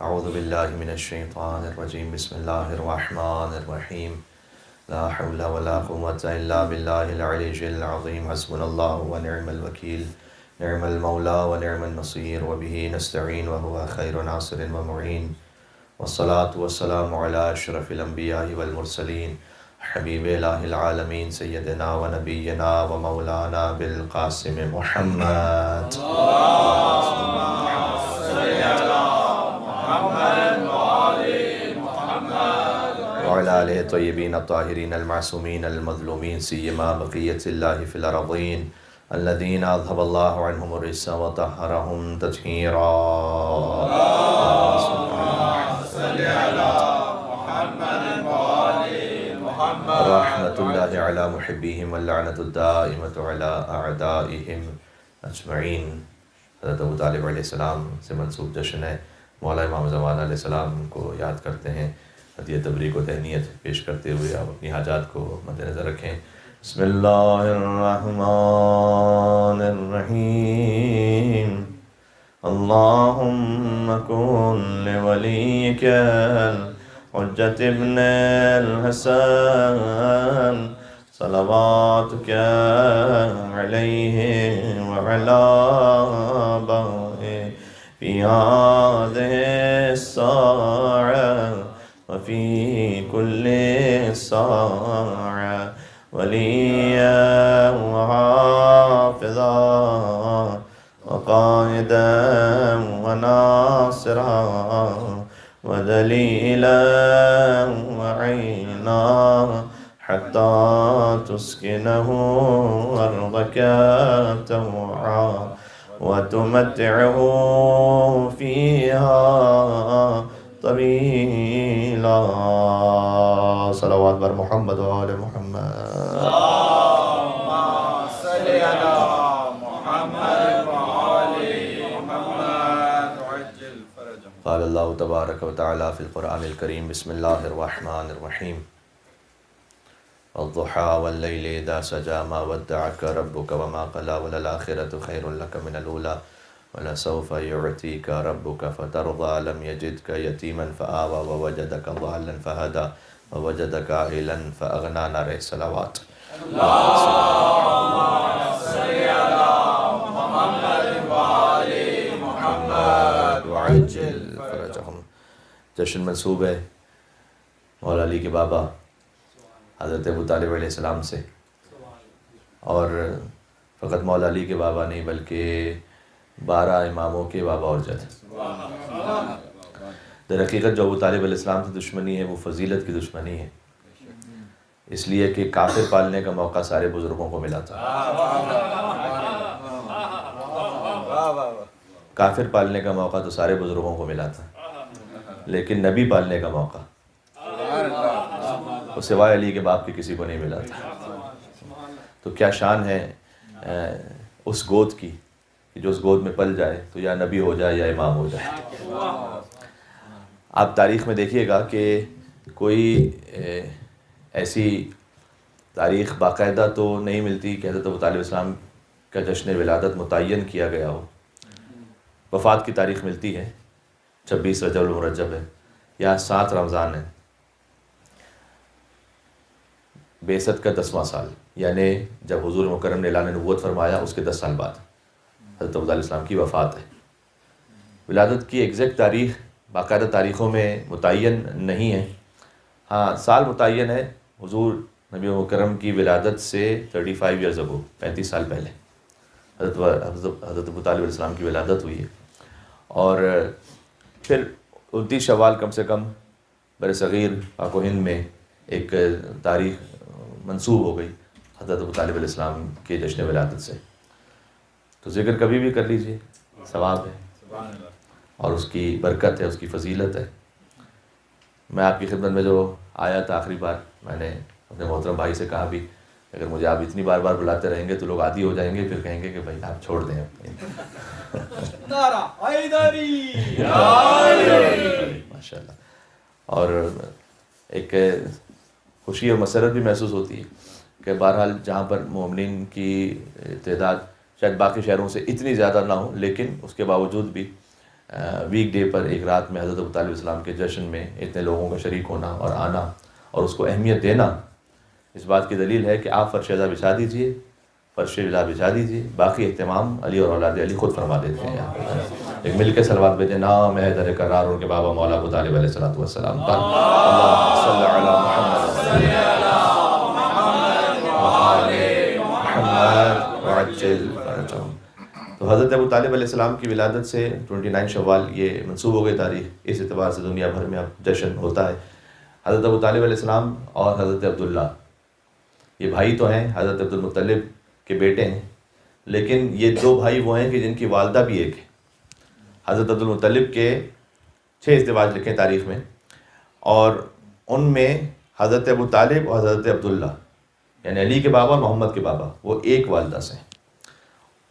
اعوذ باللہ من الشیطان الرجیم بسم اللہ الرحمن الرحیم لا حول ولا قوة الا باللہ العلی العظیم حسبنا اللہ ونعم الوکیل نعم المولا ونعم النصیر وبہ نستعین وهو خیر ناصر ومعین والصلاة والسلام علی اشرف الانبیاء والمرسلین حبیب الہ العالمین سیدنا و نبینا و مولانا بالقاسم محمد وعلى آلہ الطیبین الطاہرین المعصومین المظلومین سیما بقیت اللہ فی الارضین الذین اذهب اللہ عنہم الرجس وطہرہم تطہیرا رحمت اللہ علی محبیہم واللعنۃ الدائمۃ علی اعدائہم اجمعین۔ حضرت ابو طالب علیہ السلام سے منسوب جشن ہے، مولا امام زمان علیہ السلام کو یاد کرتے ہیں، ہدیہ تبریک و تہنیت پیش کرتے ہوئے آپ اپنی حاجات کو مد نظر رکھیں۔ بسم اللہ الرحمن الرحیم اللہم کن لولیک الحجۃ ابن الحسن صلواتک علیہ وعلی آبائہ فی هذه الساعة وفي كل ساعة وليا وحافظا وقائدا وناصرا ودليلا وعينا حتى تسكنه أرضك طوعا وتمتعه فيها طويلا۔ صلوات بر محمد و آل محمد۔ اللهم صل على محمد وآل محمد وعجل فرجهم۔ قال اللہ تبارک و تعالی فی القرآن الکریم بسم اللہ الرحمن الرحیم والضحى والليل إذا سجى ما ودعك ربك وما قلى وللآخرة خير لك من الأولى ولسوف يعطيك ربك فترضى لم يجدك يتيما فآوى ووجدك ضالا فهدى ووجدك عائلا فأغنى۔ نعرہ صلوات۔ اللهم صل على محمد وآل محمد وعجل فرجهم۔ جشن منسوب ہے مولا علی کے بابا حضرت ابو طالب علیہ السلام سے، اور فقط مولا علی کے بابا نہیں بلکہ 12 اماموں کے بابا اور جد۔ در حقیقت جو ابو طالب علیہ السلام سے دشمنی ہے وہ فضیلت کی دشمنی ہے، اس لیے کہ کافر پالنے کا موقع سارے بزرگوں کو ملا تھا، کافر پالنے کا موقع تو سارے بزرگوں کو ملا تھا، لیکن نبی پالنے کا موقع وہ سوائے علی کے باپ کے کسی کو نہیں ملا تھا۔ تو کیا شان ہے اس گود کی کہ جو اس گود میں پل جائے تو یا نبی ہو جائے یا امام ہو جائے۔ آپ تاریخ میں دیکھیے گا کہ کوئی ایسی تاریخ باقاعدہ تو نہیں ملتی کہ حضرت ابو طالب السلام کا جشن ولادت متعین کیا گیا ہو۔ وفات کی تاریخ ملتی ہے 26 رجب المرجب ہے یا 7 رمضان ہے، بعثت کا 10واں سال، یعنی جب حضور مکرم نے اعلان نبوت فرمایا اس کے 10 سال بعد حضرت ابو طالب السلام کی وفات ہے۔ ولادت کی ایگزیکٹ تاریخ باقاعدہ تاریخوں میں متعین نہیں ہے، ہاں سال متعین ہے، حضور نبی مکرم کی ولادت سے 35 ایئرز اگو، 35 سال پہلے حضرت ابو طالب السلام کی ولادت ہوئی ہے، اور پھر 29 شوال کم سے کم برصغیر پاک و ہند میں ایک تاریخ منسوب ہو گئی حضرت ابو طالب علیہ السلام کے جشن ولادت سے۔ تو ذکر کبھی بھی کر لیجئے، ثواب ہے اور اس کی برکت ہے، اس کی فضیلت ہے۔ میں آپ کی خدمت میں جو آیا تھا آخری بار، میں نے اپنے محترم بھائی سے کہا بھی اگر مجھے آپ اتنی بار بار بلاتے رہیں گے تو لوگ عادی ہو جائیں گے، پھر کہیں گے کہ بھائی آپ چھوڑ دیں۔ نعرہ حیدری ماشاء اللہ۔ اور ایک خوشی اور مسرت بھی محسوس ہوتی ہے کہ بہرحال جہاں پر مومنین کی تعداد شاید باقی شہروں سے اتنی زیادہ نہ ہو، لیکن اس کے باوجود بھی ویک ڈے پر ایک رات میں حضرت ابو طالب السلام کے جشن میں اتنے لوگوں کا شریک ہونا اور آنا اور اس کو اہمیت دینا، اس بات کی دلیل ہے کہ آپ فرش اذا بچھا دیجئے، فرش اذا بچھا دیجئے، باقی اہتمام علی اور اولاد علی خود فرما دیتے ہیں یہاں۔ ایک مل کے صلوات بھیجیں، نام ہے در قرار ان کے بابا مولا ابو طالب علیہ الصلوۃ والسلام پر، اللہم صلی علی محمد وعجل فرجہم۔ تو حضرت ابو طالب علیہ السلام کی ولادت سے 29 شوال یہ منسوب ہو گئی تاریخ، اس اعتبار سے دنیا بھر میں اب جشن ہوتا ہے۔ حضرت ابو طالب علیہ السلام اور حضرت عبداللہ یہ بھائی تو ہیں، حضرت عبد المطلب کے بیٹے ہیں، لیکن یہ دو بھائی وہ ہیں کہ جن کی والدہ بھی ایک ہے۔ حضرت عبد المطلب کے 6 ازدواج لکھیں تاریخ میں، اور ان میں حضرت ابو طالب اور حضرت عبداللہ یعنی علی کے بابا اور محمد کے بابا وہ ایک والدہ سے ہیں،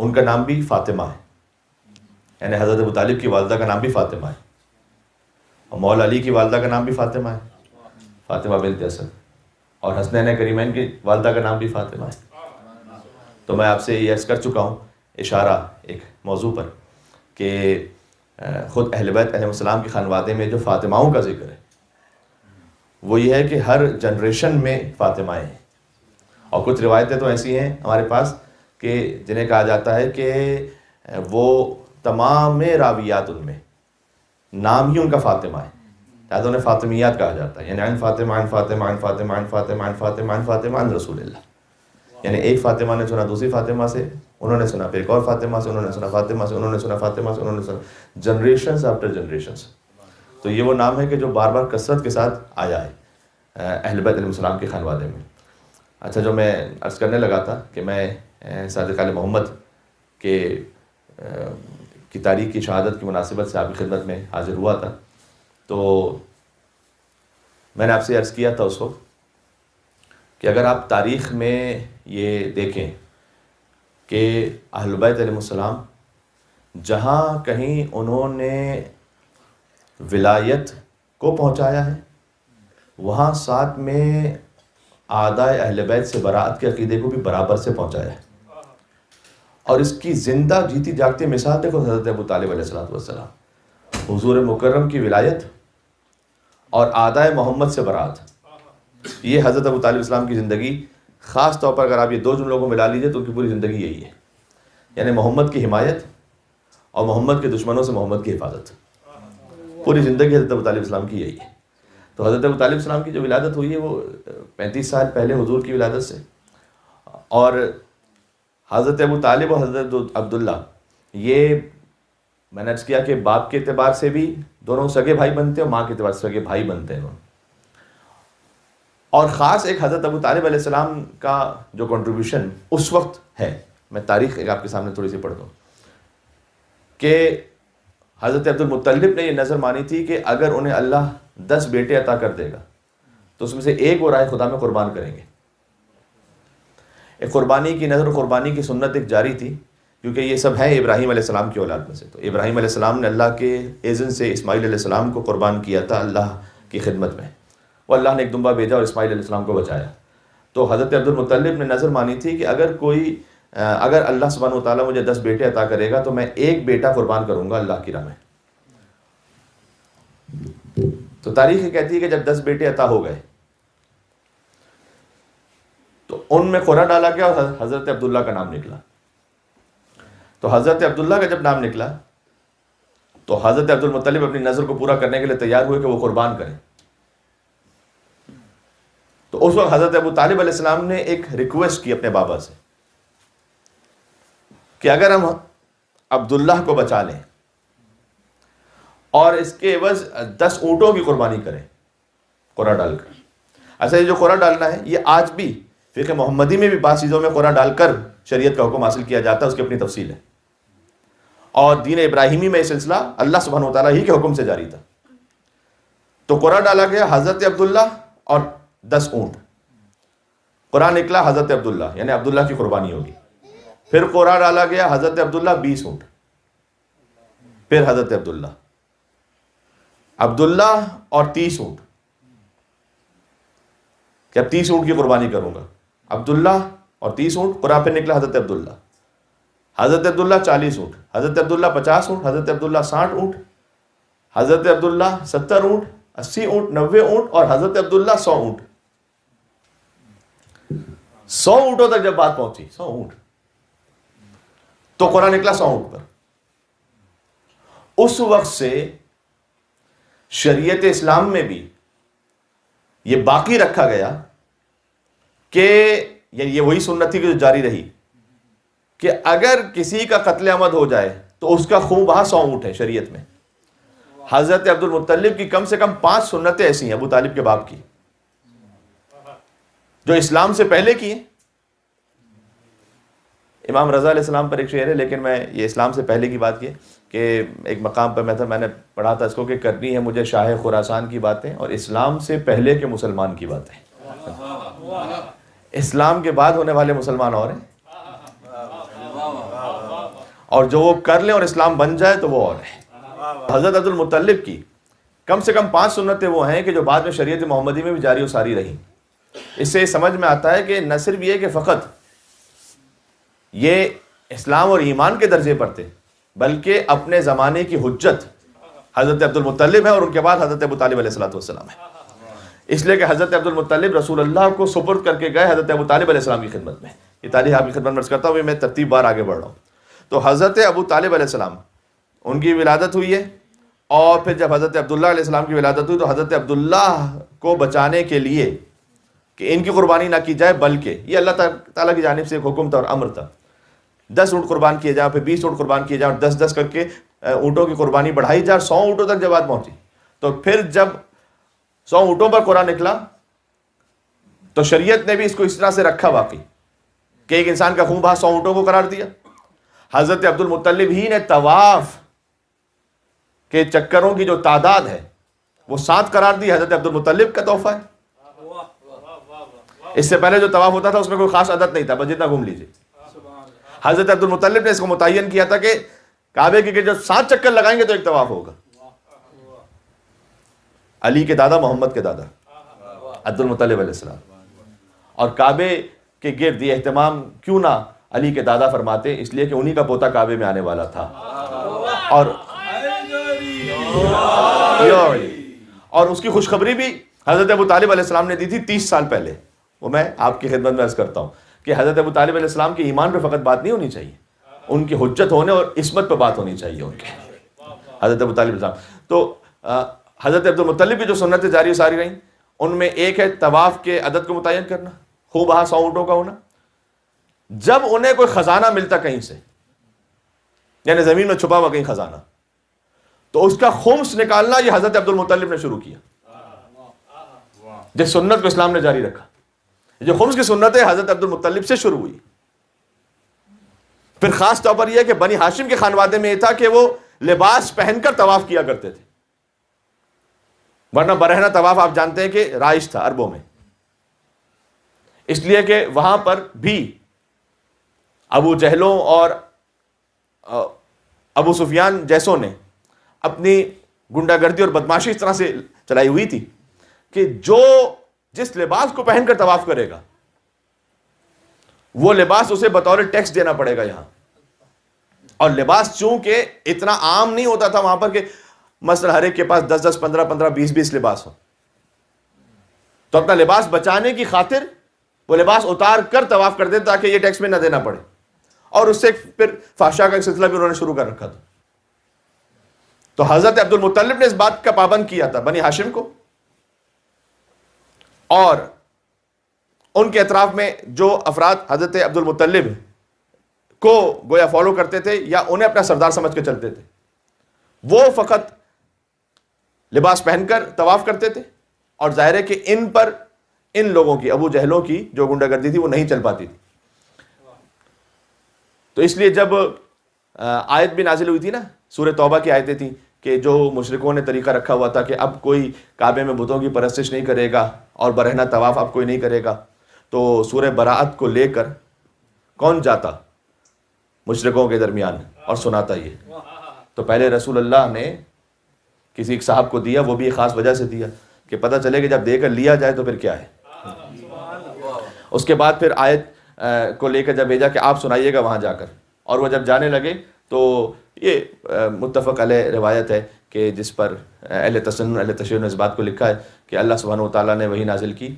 ان کا نام بھی فاطمہ ہے، یعنی حضرت ابو طالب کی والدہ کا نام بھی فاطمہ ہے، اور مولا علی کی والدہ کا نام بھی فاطمہ ہے، فاطمہ بنت اسد، اور حسنین کریمین کی والدہ کا نام بھی فاطمہ ہے۔ تو میں آپ سے یہ عرض کر چکا ہوں اشارہ ایک موضوع پر کہ خود اہل بیت علیہ السلام کی خانوادے میں جو فاطماؤں کا ذکر ہے وہ یہ ہے کہ ہر جنریشن میں فاطمائیں ہیں، اور کچھ روایتیں تو ایسی ہیں ہمارے پاس کہ جنہیں کہا جاتا ہے کہ وہ تمام راویات ان میں نام ہی ان کا فاطمہ ہے، لہٰذا انہیں فاطمیات کہا جاتا ہے، یعنی عن فاطمہ عن فاطمہ عن فاطمہ عن فاطمہ عن فاطمہ عن فاطمہ عن رسول اللہ، یعنی ایک فاطمہ نے سنا دوسری فاطمہ سے، انہوں نے سنا پھر ایک اور فاطمہ سے، انہوں نے سنا فاطمہ سے، انہوں نے سنا فاطمہ سے، انہوں نے سنا، جنریشنز آفٹر جنریشنز۔ تو یہ وہ نام ہے کہ جو بار بار کثرت کے ساتھ آیا ہے اہل بیت علیہ السلام کے خانوادے میں۔ اچھا، جو میں عرض کرنے لگا تھا کہ میں صادق آل محمد کی تاریخ کی شہادت کی مناسبت سے آپ کی خدمت میں حاضر ہوا تھا، تو میں نے آپ سے عرض کیا تھا اس وقت کہ اگر آپ تاریخ میں یہ دیکھیں کہ اہل بیت علیہ السلام جہاں کہیں انہوں نے ولایت کو پہنچایا ہے، وہاں ساتھ میں اعدائے اہل بیت سے براءت کے عقیدے کو بھی برابر سے پہنچایا ہے، اور اس کی زندہ جیتی جاگتی مثال دیکھو حضرت ابو طالب علیہ السلام، حضور مکرم کی ولایت اور اعدائے محمد سے براءت، یہ حضرت ابو طالب السلام کی زندگی، خاص طور پر اگر آپ یہ دو جملوں کو ملا لیجئے تو ان کی پوری زندگی یہی ہے، یعنی محمد کی حمایت اور محمد کے دشمنوں سے محمد کی حفاظت، پوری زندگی حضرت ابو طالب السلام کی یہی ہے۔ تو حضرت ابو طالب السلام کی جو ولادت ہوئی ہے وہ 35 سال پہلے حضور کی ولادت سے، اور حضرت ابو طالب اور حضرت عبداللہ یہ میں نے عرض کیا کہ باپ کے اعتبار سے بھی دونوں سگے بھائی بنتے ہیں اور ماں کے اعتبار سے سگے بھائی بنتے ہیں دونوں، اور خاص ایک حضرت ابو طالب علیہ السلام کا جو کنٹریبیوشن اس وقت ہے، میں تاریخ ایک آپ کے سامنے تھوڑی سی پڑھ دوں کہ حضرت عبد المطلب نے یہ نظر مانی تھی کہ اگر انہیں اللہ 10 بیٹے عطا کر دے گا تو اس میں سے ایک وہ رائے خدا میں قربان کریں گے۔ ایک قربانی کی نظر، قربانی کی سنت ایک جاری تھی، کیونکہ یہ سب ہیں ابراہیم علیہ السلام کی اولاد میں سے، تو ابراہیم علیہ السلام نے اللہ کے اذن سے اسماعیل علیہ السلام کو قربان کیا تھا اللہ کی خدمت میں، وہ اللہ نے ایک دمبا بھیجا اور اسماعیل علیہ السلام کو بچایا۔ تو حضرت عبد المطلب نے نظر مانی تھی کہ اگر اللہ سبحانہ و تعالیٰ مجھے 10 بیٹے عطا کرے گا تو میں ایک بیٹا قربان کروں گا اللہ کی راہ میں۔ تو تاریخ یہ کہتی ہے کہ جب 10 بیٹے عطا ہو گئے تو ان میں قرعہ ڈالا گیا اور حضرت عبداللہ کا نام نکلا۔ تو حضرت عبداللہ کا جب نام نکلا تو حضرت عبد المطلب اپنی نظر کو پورا کرنے کے لیے تیار ہوئے کہ وہ قربان کریں۔ تو اس وقت حضرت ابو طالب علیہ السلام نے ایک ریکویسٹ کی اپنے بابا سے کہ اگر ہم عبداللہ کو بچا لیں اور اس کے عوض 10 اونٹوں کی قربانی کریں قرعہ ڈال کر۔ ایسا یہ جو قرعہ ڈالنا ہے یہ آج بھی فقہ محمدی میں بھی بعض چیزوں میں قرعہ ڈال کر شریعت کا حکم حاصل کیا جاتا ہے، اس کی اپنی تفصیل ہے، اور دین ابراہیمی میں یہ سلسلہ اللہ سبحانہ و تعالیٰ ہی کے حکم سے جاری تھا۔ تو قرعہ ڈالا گیا حضرت عبداللہ اور 10 اونٹ، قرعہ نکلا حضرت عبداللہ، یعنی عبداللہ کی قربانی ہوگی۔ پھر قرعہ ڈالا گیا حضرت عبداللہ 20 اونٹ، پھر حضرت عبداللہ اور 30 اونٹ، کہ اب 30 اونٹ کی قربانی کروں گا، عبداللہ اور 30 اونٹ، قرعہ پھر نکلا حضرت عبداللہ 40 اونٹ، حضرت عبداللہ 50 اونٹ، حضرت عبداللہ 60 اونٹ، حضرت عبداللہ 70 اونٹ، 80 اونٹ، 90 اونٹ، اور حضرت عبداللہ 100 اونٹ. 100 اونٹوں تک جب بات پہنچی، 100 اونٹ، تو قرآن نکلا 100 اونٹ پر. اس وقت سے شریعت اسلام میں بھی یہ باقی رکھا گیا کہ یہ وہی سنت تھی کہ جو جاری رہی کہ اگر کسی کا قتل عمد ہو جائے تو اس کا خون وہاں 100 اونٹ ہے شریعت میں. حضرت عبد المطلب کی کم سے کم 5 سنتیں ایسی ہیں ابو طالب کے باپ کی جو اسلام سے پہلے کی ہیں. امام رضا علیہ السلام پر ایک شعر ہے، لیکن میں یہ اسلام سے پہلے کی بات کی کہ ایک مقام پر میں نے پڑھا تھا اس کو کہ کرنی ہے مجھے شاہ خراسان کی باتیں اور اسلام سے پہلے کے مسلمان کی باتیں. اسلام کے بعد ہونے والے مسلمان اور ہیں، اور جو وہ کر لیں اور اسلام بن جائے تو وہ اور ہے. حضرت عبد المطلب کی کم سے کم 5 سنتیں وہ ہیں کہ جو بعد میں شریعت محمدی میں بھی جاری و ساری رہیں. اس سے سمجھ میں آتا ہے کہ نہ صرف یہ کہ فقط یہ اسلام اور ایمان کے درجے پر تھے، بلکہ اپنے زمانے کی حجت حضرت عبد المطلب ہے اور ان کے بعد حضرت ابو طالب علیہ السلام ہے. اس لیے کہ حضرت عبد المطلب رسول اللہ کو سپرد کر کے گئے حضرت ابو طالب علیہ السلام کی خدمت میں. یہ تاریخ آپ کی خدمت میں عرض کرتا ہوں، میں ترتیب بار آگے بڑھ رہا ہوں. تو حضرت ابو طالب علیہ السلام ان کی ولادت ہوئی ہے، اور پھر جب حضرت عبداللہ علیہ السلام کی ولادت ہوئی تو حضرت عبداللہ کو بچانے کے لیے کہ ان کی قربانی نہ کی جائے، بلکہ یہ اللہ تعالیٰ کی جانب سے ایک حکم تھا اور امر تھا، 10 اونٹ قربان کیے جائیں، پھر 20 اونٹ قربان کیے جائیں، اور 10 کر کے اونٹوں کی قربانی بڑھائی جائے. 100 اونٹوں تک جب بات پہنچی تو پھر جب 100 اونٹوں پر قرآن نکلا تو شریعت نے بھی اس کو اس طرح سے رکھا واقعی کہ ایک انسان کا خون بہا 100 اونٹوں کو قرار دیا. حضرت عبد المطلب ہی نے طواف کے چکروں کی جو تعداد ہے وہ 7 قرار دی. حضرت عبد المطلب کا تحفہ ہے. اس سے پہلے جو طواف ہوتا تھا اس میں کوئی خاص عدد نہیں تھا، بس جتنا گھوم لیجیے. حضرت عبد المطلب نے اس کو متعین کیا تھا کہ کعبے کے جو 7 چکر لگائیں گے تو ایک طواف ہوگا. علی کے دادا محمد کے دادا عبد المطلب علیہ السلام، اور کعبے کے گرد یہ اہتمام کیوں نہ علی کے دادا فرماتے، اس لیے کہ انہی کا پوتا کعبے میں آنے والا تھا. اور اس کی خوشخبری بھی حضرت ابو طالب علیہ السلام نے دی تھی 30 سال پہلے. وہ میں آپ کی خدمت میں عرض کرتا ہوں کہ حضرت ابو طالب علیہ السلام کے ایمان پہ فقط بات نہیں ہونی چاہیے، ان کی حجت ہونے اور عصمت پہ بات ہونی چاہیے ان کے. حضرت ابو طالب علیہ السلام تو حضرت عبد المطلب کی جو سنتیں جاری ساری رہیں ان میں ایک ہے طواف کے عدد کو متعین کرنا، خوب بہا 100 اونٹوں کا ہونا. جب انہیں کوئی خزانہ ملتا کہیں سے، یعنی زمین میں چھپا ہوا کہیں خزانہ، تو اس کا خمس نکالنا یہ حضرت عبد المطلب نے شروع کیا، جس سنت کو اسلام نے جاری رکھا. جو خمس کی سنت ہے حضرت عبد المطلب سے شروع ہوئی. پھر خاص طور پر یہ کہ بنی ہاشم کے خانوادے میں یہ تھا کہ وہ لباس پہن کر طواف کیا کرتے تھے، ورنہ برہنہ طواف آپ جانتے ہیں کہ رائج تھا عربوں میں، اس لیے کہ وہاں پر بھی ابو جہلوں اور ابو سفیان جیسوں نے اپنی گنڈا گردی اور بدماشی اس طرح سے چلائی ہوئی تھی کہ جو جس لباس کو پہن کر طواف کرے گا وہ لباس اسے بطور ٹیکس دینا پڑے گا یہاں. اور لباس چونکہ اتنا عام نہیں ہوتا تھا وہاں پر کہ مثلا ہر ایک کے پاس 10 15 20 لباس ہو، تو اپنا لباس بچانے کی خاطر وہ لباس اتار کر طواف کر دے تاکہ یہ ٹیکس میں نہ دینا پڑے. اور اس سے پھر فحشاء کا ایک سلسلہ بھی انہوں نے شروع کر رکھا تھا. تو حضرت عبد المطلب نے اس بات کا پابند کیا تھا بنی ہاشم کو، اور ان کے اطراف میں جو افراد حضرت عبد المطلب کو گویا فالو کرتے تھے یا انہیں اپنا سردار سمجھ کے چلتے تھے، وہ فقط لباس پہن کر طواف کرتے تھے. اور ظاہر ہے کہ ان پر ان لوگوں کی، ابو جہلوں کی جو گنڈا گردی تھی وہ نہیں چل پاتی تھی. تو اس لیے جب آیت بھی نازل ہوئی تھی نا، سورہ توبہ کی آیتیں تھیں کہ جو مشرکوں نے طریقہ رکھا ہوا تھا کہ اب کوئی کعبے میں بتوں کی پرستش نہیں کرے گا اور برہنہ طواف اب کوئی نہیں کرے گا، تو سورہ براءت کو لے کر کون جاتا مشرکوں کے درمیان اور سناتا یہ. تو پہلے رسول اللہ نے کسی ایک صاحب کو دیا، وہ بھی ایک خاص وجہ سے دیا کہ پتہ چلے کہ جب دے کر لیا جائے تو پھر کیا ہے. اس کے بعد پھر آیت کو لے کر جب بھیجا کہ آپ سنائیے گا وہاں جا کر، اور وہ جب جانے لگے تو یہ متفق علیہ روایت ہے کہ جس پر اہل تسنن اہل تشیع نے اس بات کو لکھا ہے کہ اللہ سبحانہ و تعالیٰ نے وہی نازل کی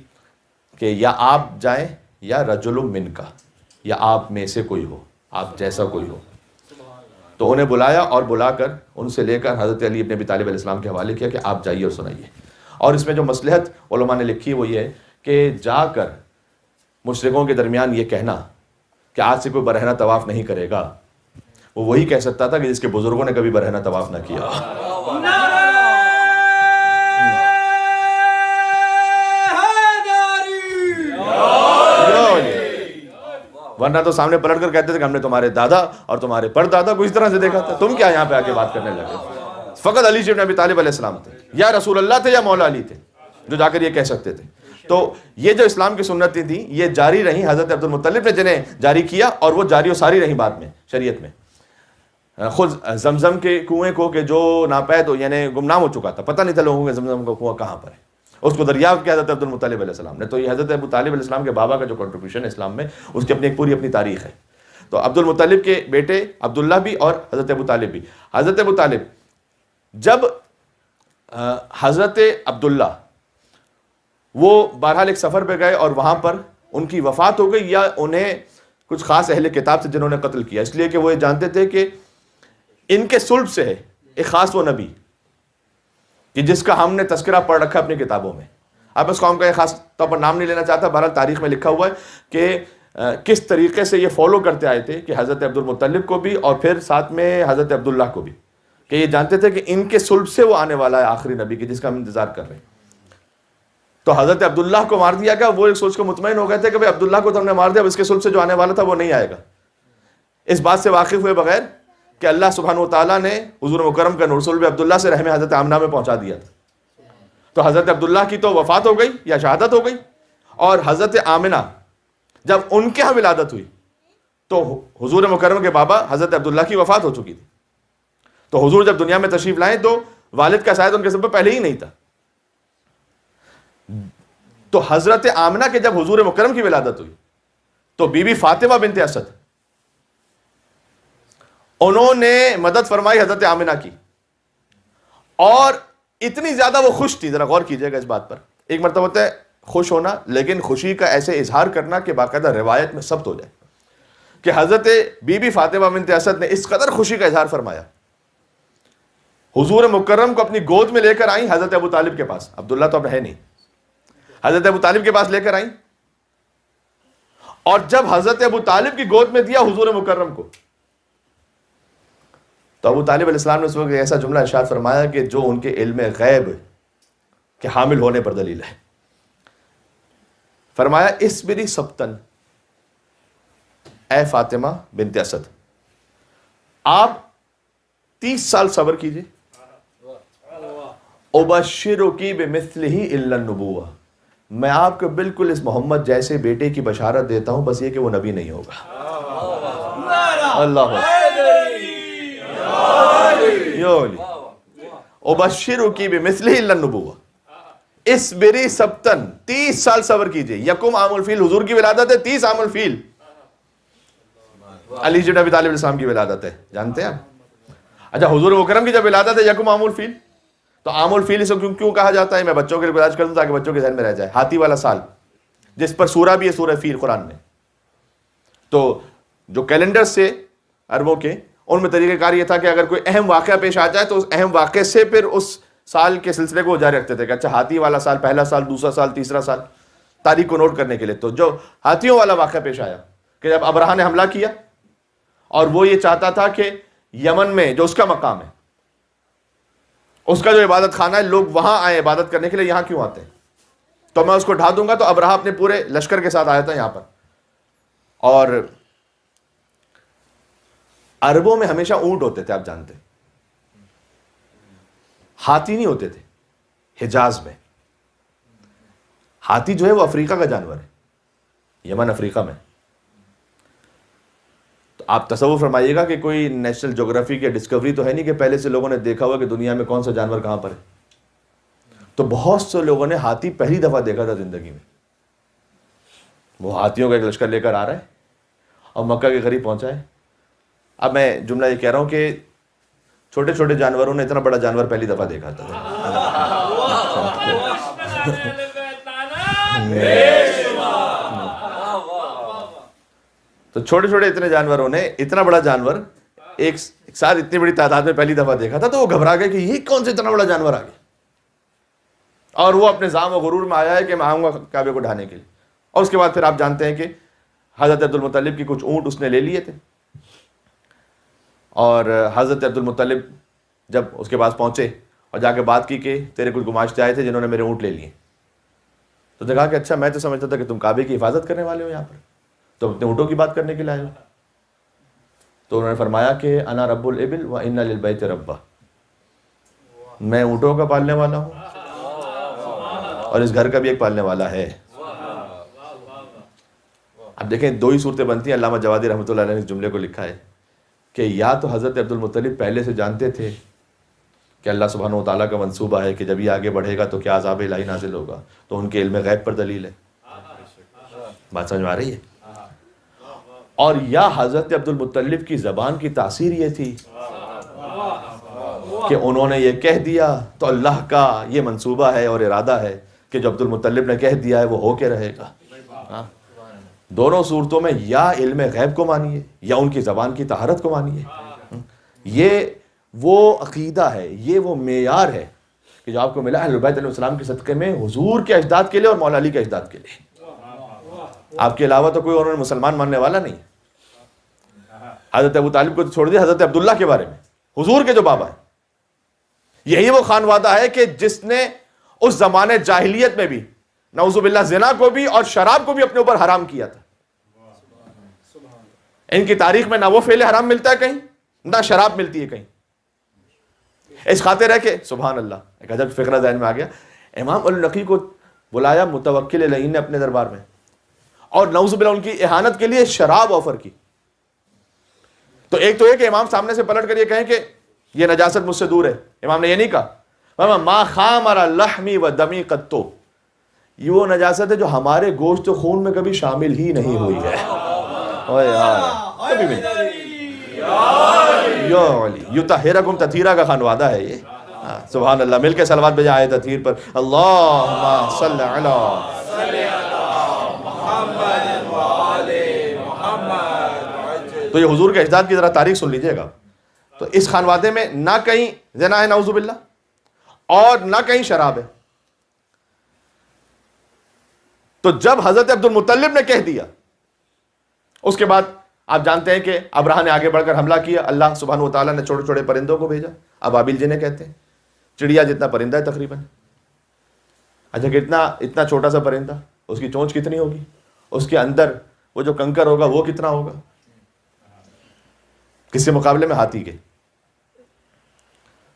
کہ یا آپ جائیں یا رجل من کا، یا آپ میں سے کوئی ہو، آپ جیسا کوئی ہو. تو انہیں بلایا اور بلا کر ان سے لے کر حضرت علی ابن ابی طالب علیہ السلام کے حوالے کیا کہ آپ جائیے اور سنائیے. اور اس میں جو مصلحت علماء نے لکھی وہ یہ ہے کہ جا کر مشرکوں کے درمیان یہ کہنا کہ آج سے کوئی برہنہ طواف نہیں کرے گا، وہ وہی کہہ سکتا تھا کہ جس کے بزرگوں نے کبھی برہنہ طواف نہ کیا. ورنہ تو سامنے پلٹ کر کہتے تھے کہ ہم نے تمہارے دادا اور تمہارے پردادا کو اس طرح سے دیکھا تھا، تم کیا یہاں پہ آ کے بات کرنے لگے. فقط علی ابن ابی طالب علیہ السلام تھے، یا رسول اللہ تھے یا مولا علی تھے جو جا کر یہ کہہ سکتے تھے. تو یہ جو اسلام کی سنتیں تھیں یہ جاری رہیں. حضرت عبد المطلب نے جنہیں جاری کیا اور وہ جاری و ساری رہیں بعد میں شریعت میں. خود زمزم کے کنویں کو کہ جو ناپید ہو یعنی گمنام ہو چکا تھا، پتہ نہیں تھا لوگوں کو زمزم کا کنواں کہاں پر ہے، اس کو دریافت کیا حضرت عبد المطلب علیہ السلام نے. تو یہ حضرت ابو طالب علیہ السلام کے بابا کا جو کنٹریبیوشن ہے اسلام میں، اس کی اپنی پوری اپنی تاریخ ہے. تو عبد المطلب کے بیٹے عبداللہ بھی اور حضرت ابو طالب بھی. حضرت ابو طالب جب حضرت عبداللہ وہ بہرحال ایک سفر پہ گئے اور وہاں پر ان کی وفات ہو گئی، یا انہیں کچھ خاص اہل کتاب سے جنہوں نے قتل کیا، اس لیے کہ وہ یہ جانتے تھے کہ ان کے صلب سے ہے ایک خاص وہ نبی کہ جس کا ہم نے تذکرہ پڑھ رکھا اپنی کتابوں میں. اب اس قوم کا یہ خاص طور پر نام نہیں لینا چاہتا، بہرحال تاریخ میں لکھا ہوا ہے کہ کس طریقے سے یہ فالو کرتے آئے تھے کہ حضرت عبد المطلب کو بھی اور پھر ساتھ میں حضرت عبداللہ کو بھی، کہ یہ جانتے تھے کہ ان کے صلب سے وہ آنے والا ہے آخری نبی کی جس کا ہم انتظار کر رہے ہیں. تو حضرت عبداللہ کو مار دیا گیا. وہ ایک سوچ کو مطمئن ہو گئے تھے کہ بھئی عبداللہ کو تو ہم نے مار دیا، اب اس کے صلب سے جو آنے والا تھا وہ نہیں آئے گا. اس بات سے واقف ہوئے بغیر کہ اللہ سبحانہ و تعالیٰ نے حضور مکرم کا نور صلب عبداللہ سے رحم حضرت آمنہ میں پہنچا دیا تھا. تو حضرت عبداللہ کی تو وفات ہو گئی یا شہادت ہو گئی، اور حضرت آمنہ جب ان کے ہاں ولادت ہوئی تو حضور مکرم کے بابا حضرت عبداللہ کی وفات ہو چکی تھی. تو حضور جب دنیا میں تشریف لائیں تو والد کا شاید ان کے سب پہلے ہی نہیں تھا. تو حضرت آمنہ کے جب حضور مکرم کی ولادت ہوئی تو بی بی فاطمہ بنت اسد انہوں نے مدد فرمائی حضرت آمنہ کی، اور اتنی زیادہ وہ خوش تھی. ذرا غور کیجئے گا اس بات پر. ایک مرتبہ ہوتا ہے خوش ہونا، لیکن خوشی کا ایسے اظہار کرنا کہ باقاعدہ روایت میں ثبت ہو جائے کہ حضرت بی بی فاطمہ بنت اسد نے اس قدر خوشی کا اظہار فرمایا، حضور مکرم کو اپنی گود میں لے کر آئیں حضرت ابو طالب کے پاس. عبداللہ تو اب ہے نہیں، حضرت ابو طالب کے پاس لے کر آئیں، اور جب حضرت ابو طالب کی گود میں دیا حضور مکرم کو تو ابو طالب علیہ السلام نے اس وقت ایسا جملہ ارشاد فرمایا کہ جو ان کے علم غیب کے حامل ہونے پر دلیل ہے. فرمایا اسبری سبتن، اے فاطمہ بنت اسد آپ 30 سال صبر کیجئے. ابشرکی بمثلہ الا النبوہ، میں آپ کو بالکل اس محمد جیسے بیٹے کی بشارت دیتا ہوں، بس یہ کہ وہ نبی نہیں ہوگا. اللہ ابشرکی بمثلہ الا النبوہ اسبری سبتن، 30 سال صبر کیجئے. یکم عام الفیل حضور کی ولادت ہے، 30 عام الفیل علی بن ابی طالب علیہ السلام کی ولادت ہے. جانتے ہیں آپ؟ اچھا حضور مکرم کی جب ولادت ہے یکم عام الفیل، تو عام الفیل اسے کیوں کہا جاتا ہے؟ میں بچوں کے لیے گزارش کر دوں تاکہ بچوں کے ذہن میں رہ جائے. ہاتھی والا سال، جس پر سورہ بھی ہے سورہ فیل قرآن میں. تو جو کیلنڈر سے عربوں کے ان میں طریقہ کار یہ تھا کہ اگر کوئی اہم واقعہ پیش آ جائے تو اس اہم واقعے سے پھر اس سال کے سلسلے کو جاری رکھتے تھے کہ اچھا ہاتھی والا سال، پہلا سال، دوسرا سال، تیسرا سال، تاریخ کو نوٹ کرنے کے لیے. تو جو ہاتھیوں والا واقعہ پیش آیا کہ جب ابرہہ نے حملہ کیا اور وہ یہ چاہتا تھا کہ یمن میں جو اس کا مقام ہے، اس کا جو عبادت خانہ ہے، لوگ وہاں آئے عبادت کرنے کے لیے، یہاں کیوں آتے ہیں؟ تو میں اس کو ڈھا دوں گا. تو ابرہہ اپنے پورے لشکر کے ساتھ آیا تھا یہاں پر. اور عربوں میں ہمیشہ اونٹ ہوتے تھے، آپ جانتے، ہاتھی نہیں ہوتے تھے. حجاز میں ہاتھی جو ہے وہ افریقہ کا جانور ہے، یمن افریقہ میں. تو آپ تصور فرمائیے گا کہ کوئی نیشنل جغرافی کی ڈسکوری تو ہے نہیں کہ پہلے سے لوگوں نے دیکھا ہوا کہ دنیا میں کون سا جانور کہاں پر ہے. تو بہت سے لوگوں نے ہاتھی پہلی دفعہ دیکھا تھا زندگی میں. وہ ہاتھیوں کا ایک لشکر لے کر آ رہا ہے اور مکہ کے قریب پہنچا ہے. اب میں جملہ یہ کہہ رہا ہوں کہ چھوٹے چھوٹے جانوروں نے اتنا بڑا جانور پہلی دفعہ دیکھا تھا. تو چھوٹے چھوٹے اتنے جانوروں نے اتنا بڑا جانور ایک ساتھ اتنی بڑی تعداد میں پہلی دفعہ دیکھا تھا, تو وہ گھبرا گئے کہ یہ کون سے اتنا بڑا جانور آ گیا, اور وہ اپنے زعم و غرور میں آیا ہے کہ میں آؤں گا کعبے کو ڈھانے کے لیے. اور اس کے بعد پھر آپ جانتے ہیں کہ حضرت عبد المطلب کی کچھ اونٹ اس نے لے لیے تھے, اور حضرت عبد المطلب جب اس کے پاس پہنچے اور جا کے بات کی کہ تیرے کچھ گماشتے آئے تھے جنہوں نے میرے اونٹ لے لیے, تو نے کہا کہ اچھا میں تو سمجھتا تھا کہ تم کعبے کی حفاظت کرنے والے ہو, یہاں پر تو اپنے اونٹوں کی بات کرنے کے لیے آئے ہو. تو انہوں نے فرمایا کہ انا رب الابل و ان للبیت ربا, میں اونٹوں کا پالنے والا ہوں اور اس گھر کا بھی ایک پالنے والا ہے. اب دیکھیں دو ہی صورتیں بنتی ہیں. علامہ جوادی رحمۃ اللہ علیہ نے اس جملے کو لکھا ہے کہ یا تو حضرت عبد المطلب پہلے سے جانتے تھے کہ اللہ سبحانہ و تعالیٰ کا منصوبہ ہے کہ جب یہ آگے بڑھے گا تو کیا عذاب الہی نازل ہوگا, تو ان کے علم غیب پر دلیل ہے. بات سمجھ میں آ رہی ہے؟ اور یا حضرت عبد المطلب کی زبان کی تاثیر یہ تھی کہ انہوں نے یہ کہہ دیا تو اللہ کا یہ منصوبہ ہے اور ارادہ ہے کہ جو عبد المطلب نے کہہ دیا ہے وہ ہو کے رہے گا. دونوں صورتوں میں یا علم غیب کو مانیے یا ان کی زبان کی طہارت کو مانیے. یہ وہ عقیدہ ہے, یہ وہ معیار ہے کہ جو آپ کو ملا اہل بیت علیہ السلام کے صدقے میں حضور کے اجداد کے لیے اور مولا علی کے اجداد کے لیے. آپ کے علاوہ تو کوئی انہوں نے مسلمان ماننے والا نہیں. حضرت ابو طالب کو چھوڑ دیا, حضرت عبداللہ کے بارے میں حضور کے جو بابا ہیں, یہی وہ خانوادہ ہے کہ جس نے اس زمانے جاہلیت میں بھی نعوذ باللہ زنا کو بھی اور شراب کو بھی اپنے اوپر حرام کیا تھا. ان کی تاریخ میں نہ وہ فعل حرام ملتا ہے کہیں, نہ شراب ملتی ہے کہیں. اس خاطر ہے کہ سبحان اللہ, ایک عجب فقرہ ذہن میں آ گیا. امام النقی کو بلایا متوکل العین نے اپنے دربار میں, اور نعوذ باللہ ان کی اہانت کے لیے شراب آفر کی. تو ایک تو یہ کہ امام سامنے سے پلٹ کر یہ کہیں کہ یہ نجاست مجھ سے دور ہے. امام نے یہ نہیں کہا ما خامر لحمی و دمی قطو, یہ وہ نجاست ہے جو ہمارے گوشت و خون میں کبھی شامل ہی نہیں ہوئی ہے. کبھی بھی یطہرکم تطہیرا کا خانوادہ ہے یہ. سبحان اللہ, مل کے صلوات بھیجا آئے تطہیر پر. اللہم صلی علی. تو یہ حضور کے اجداد کی ذرا تاریخ سن لیجئے گا. تو اس خانوادے میں نہ کہیں زنا ہے نعوذ باللہ, اور نہ کہیں شراب ہے. تو جب حضرت عبد المطلب نے کہہ دیا, اس کے بعد آپ جانتے ہیں کہ ابرہہ نے آگے بڑھ کر حملہ کیا. اللہ سبحانہ و تعالیٰ نے چھوٹے چھوٹے پرندوں کو بھیجا, ابابیل جنہیں کہتے ہیں, چڑیا جتنا پرندہ ہے تقریباً. اچھا کتنا اتنا چھوٹا سا پرندہ, اس کی چونچ کتنی ہوگی, اس کے اندر وہ جو کنکر ہوگا وہ کتنا ہوگا, کس کے مقابلے میں ہاتھی کے.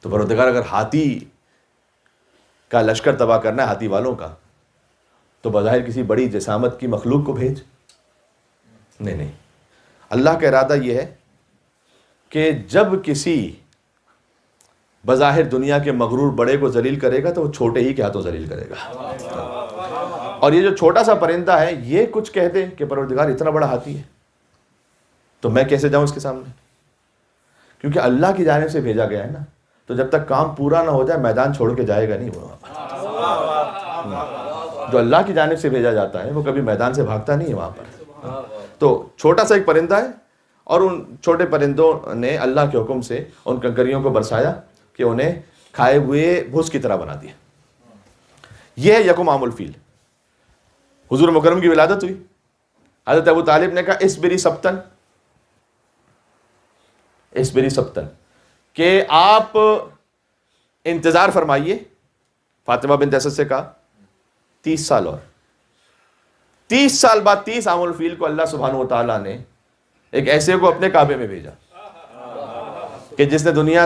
تو پروردگار اگر ہاتھی کا لشکر تباہ کرنا ہے ہاتھی والوں کا, تو بظاہر کسی بڑی جسامت کی مخلوق کو بھیج. نہیں, اللہ کا ارادہ یہ ہے کہ جب کسی بظاہر دنیا کے مغرور بڑے کو ذلیل کرے گا تو وہ چھوٹے ہی کے ہاتھوں ذلیل کرے گا. اور یہ جو چھوٹا سا پرندہ ہے یہ کچھ کہہ دے کہ پروردگار اتنا بڑا ہاتھی ہے تو میں کیسے جاؤں اس کے سامنے, کیونکہ اللہ کی جانب سے بھیجا گیا ہے نا. تو جب تک کام پورا نہ ہو جائے میدان چھوڑ کے جائے گا نہیں وہ. جو اللہ کی جانب سے بھیجا جاتا ہے وہ کبھی میدان سے بھاگتا نہیں ہے وہاں پر. تو چھوٹا سا ایک پرندہ ہے, اور ان چھوٹے پرندوں نے اللہ کے حکم سے ان کنکریوں کو برسایا کہ انہیں کھائے ہوئے بھوس کی طرح بنا دیا. یہ ہے یکم عام الفیل. حضور مکرم کی ولادت ہوئی, حضرت ابو طالب نے کہا اسبری سبتن, اسبری سبتن, کہ آپ انتظار فرمائیے. فاطمہ بنت اسد سے کہا 30 سال اور 30 سال بعد 30 عام الفیل کو اللہ سبحانہ و تعالیٰ نے ایک ایسے کو اپنے کعبے میں بھیجا کہ جس نے دنیا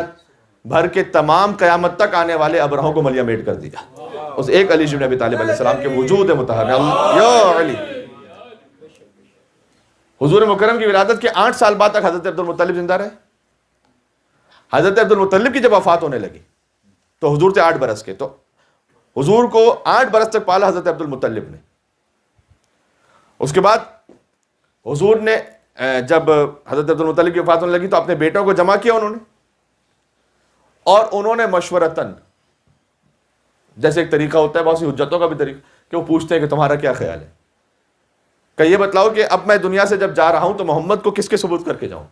بھر کے تمام قیامت تک آنے والے ابرہوں کو ملیہ میٹ کر دیا. اس ایک علی بن ابی طالب علیہ السلام کے وجود مطہر میں. یا علی, حضور مکرم کی ولادت کے 8 سال بعد تک حضرت عبد المطلب زندہ رہے. حضرت عبد المطلب کی جب وفات ہونے لگی تو حضور تھے 8 برس کے, تو حضور کو 8 برس تک پالا حضرت عبد المطلب نے. اس کے بعد حضور نے جب حضرت عبد المطلب کی وفات ہونے لگی تو اپنے بیٹوں کو جمع کیا انہوں نے, اور انہوں نے مشورتاً، جیسے ایک طریقہ ہوتا ہے بہت سی حجتوں کا بھی طریقہ کہ وہ پوچھتے ہیں کہ تمہارا کیا خیال ہے، کہ یہ بتلاؤ کہ اب میں دنیا سے جب جا رہا ہوں تو محمد کو کس کے ثبوت کر کے جاؤں.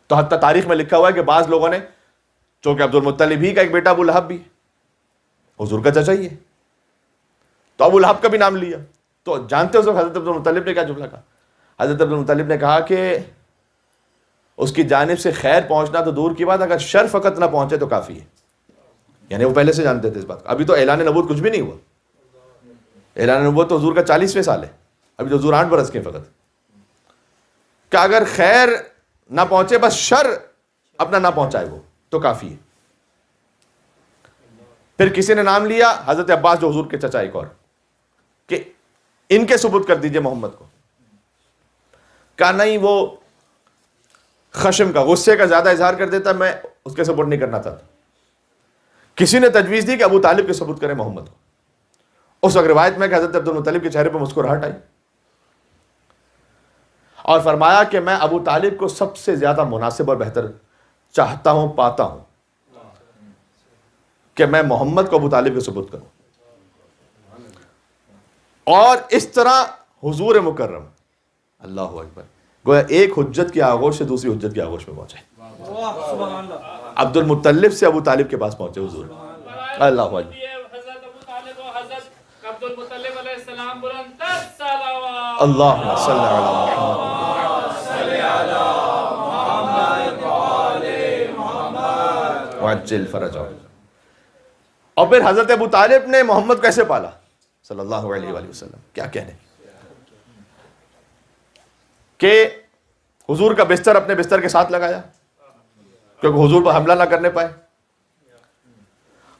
تو حتیٰ تاریخ میں لکھا ہوا ہے کہ بعض لوگوں نے، چونکہ عبد المطلب ہی کا ایک بیٹا ابو لہب بھی حضور کا چچا ہی ہے، تو ابو لہب کا بھی نام لیا. تو جانتے ہو حضرت عبد المطلب نے کیا جملہ کہا؟ حضرت عبد المطلب نے کہا کہ اس کی جانب سے خیر پہنچنا تو دور کی بات، اگر شر فقط نہ پہنچے تو کافی ہے. یعنی وہ پہلے سے جانتے تھے اس بات کو. ابھی تو اعلان نبوت کچھ بھی نہیں ہوا، اعلان نبوت تو حضور کا 40ویں سال ہے، ابھی تو حضور 8 برس کے فقط، کہ اگر خیر نہ پہنچے، بس شر اپنا نہ پہنچائے وہ تو کافی ہے. پھر کسی نے نام لیا حضرت عباس جو حضور کے چچا ایک اور، کہ ان کے ثبوت کر دیجئے محمد کو. کہا نہیں، وہ خشم کا، غصے کا زیادہ اظہار کر دیتا، میں اس کے سپورٹ نہیں کرنا چاہتا. کسی نے تجویز دی کہ ابو طالب کے ثبوت کرے محمد کو. اس وقت روایت میں کہ حضرت عبد المطلب کے چہرے پہ مسکراہٹ آئی اور فرمایا کہ میں ابو طالب کو سب سے زیادہ مناسب اور بہتر چاہتا ہوں، پاتا ہوں کہ میں محمد کو ابو طالب کے ثبوت کروں. اور اس طرح حضور مکرم، اللہ اکبر، گویا ایک حجت کی آغوش سے دوسری حجت کی آغوش میں پہنچے. سبحان اللہ. عبد المطلب سے ابو طالب کے پاس پہنچے حضور. اللہ اکبر. حضرت ابو طالب و حضرت عبد المطلب علیہ السلام بلند صلوات. اللہم صلی علی محمد. وعجل فرجہ. اور پھر حضرت ابو طالب نے محمد کیسے پالا صلی اللہ علیہ وآلہ وسلم، کیا کہنے، کہ حضور کا بستر اپنے بستر کے ساتھ لگایا کیونکہ حضور پر حملہ نہ کرنے پائے.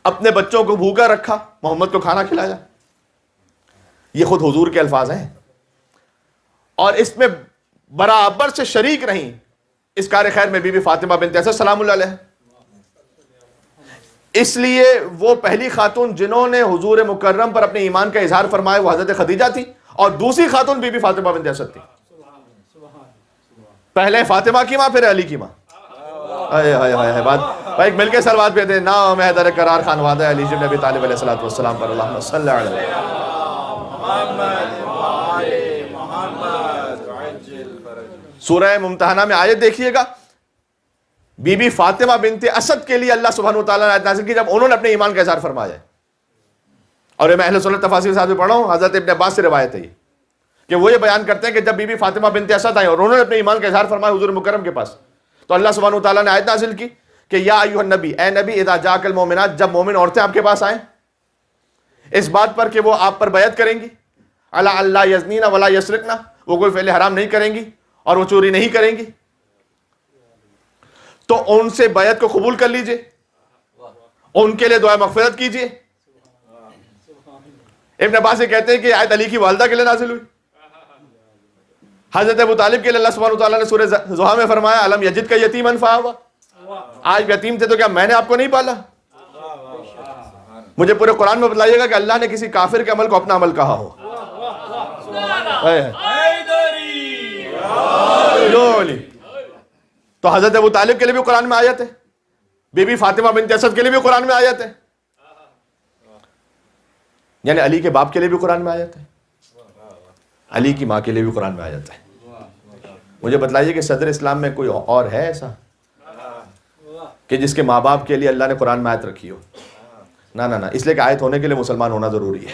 اپنے بچوں کو بھوکا رکھا، محمد کو کھانا کھلایا. یہ خود حضور کے الفاظ ہیں، اور اس میں برابر سے شریک رہیں اس کار خیر میں بی بی فاطمہ بنت اسد سلام اللہ علیہ. اس لیے وہ پہلی خاتون جنہوں نے حضور مکرم پر اپنے ایمان کا اظہار فرمایا وہ حضرت خدیجہ تھی، اور دوسری خاتون بی بی فاطمہ بنت اسد تھی. پہلے فاطمہ کی ماں، پھر علی کی ماں. بات بھائی مل کے سلوات پہ دے. نام حیدر قرار خان وعدہ علی بن ابی طالب علیہ الصلوۃ والسلام پر. اللہم صلی علی سورہ ممتحنہ میں آیت دیکھیے گا، بی بی فاطمہ بنت اسد کے لیے اللہ سبحانہ وتعالیٰ نے آیت نازل کی جب انہوں نے اپنے ایمان کا اظہار فرمایا ہے. اور میں اہل سنت تفاسیر ساتھ میں پڑھا ہوں، حضرت ابن عباس سے روایت ہے یہ کہ وہ یہ بیان کرتے ہیں کہ جب بی بی فاطمہ بنت اسد آئیں اور انہوں نے اپنے ایمان کا اظہار فرمایا حضور مکرم کے پاس، تو اللہ سبحانہ وتعالیٰ نے آیت نازل کی کہ یا ایھا النبی، اے نبی، اذا جاءک المؤمنات، جب مومن عورتیں آپ کے پاس آئیں اس بات پر کہ وہ آپ پر بیعت کریں گی، علی اللہ یزنین ولا یسرقن، وہ کوئی فعل حرام نہیں کریں گی اور وہ چوری نہیں کریں گی، تو ان سے بیعت کو قبول کر لیجئے، ان کے لیے دعا مغفرت کیجئے. ابن عباس سے کہتے ہیں کہ آیت علی کی والدہ کے لیے نازل ہوئی. حضرت ابو طالب کے لیے اللہ سبحانہ وتعالیٰ نے سورہ زحا میں فرمایا الم یجد کا یتیما فآویٰ، آج یتیم تھے تو کیا میں نے آپ کو نہیں پالا. مجھے پورے قرآن میں بتلائیے گا کہ اللہ نے کسی کافر کے عمل کو اپنا عمل کہا ہو. تو حضرت ابو طالب کے لیے بھی قرآن میں آیت ہے، بی بی فاطمہ بنت اسد کے لیے بھی قرآن میں آیت ہے، یعنی علی کے باپ کے لیے بھی قرآن میں آیت ہے، علی کی ماں کے لیے بھی قرآن میں آیت ہے. مجھے بتلائیے کہ صدر اسلام میں کوئی اور ہے ایسا کہ جس کے ماں باپ کے لیے اللہ نے قرآن میں آیت رکھی ہو؟ نہ نہ نہ، اس لیے کہ آیت ہونے کے لیے مسلمان ہونا ضروری ہے.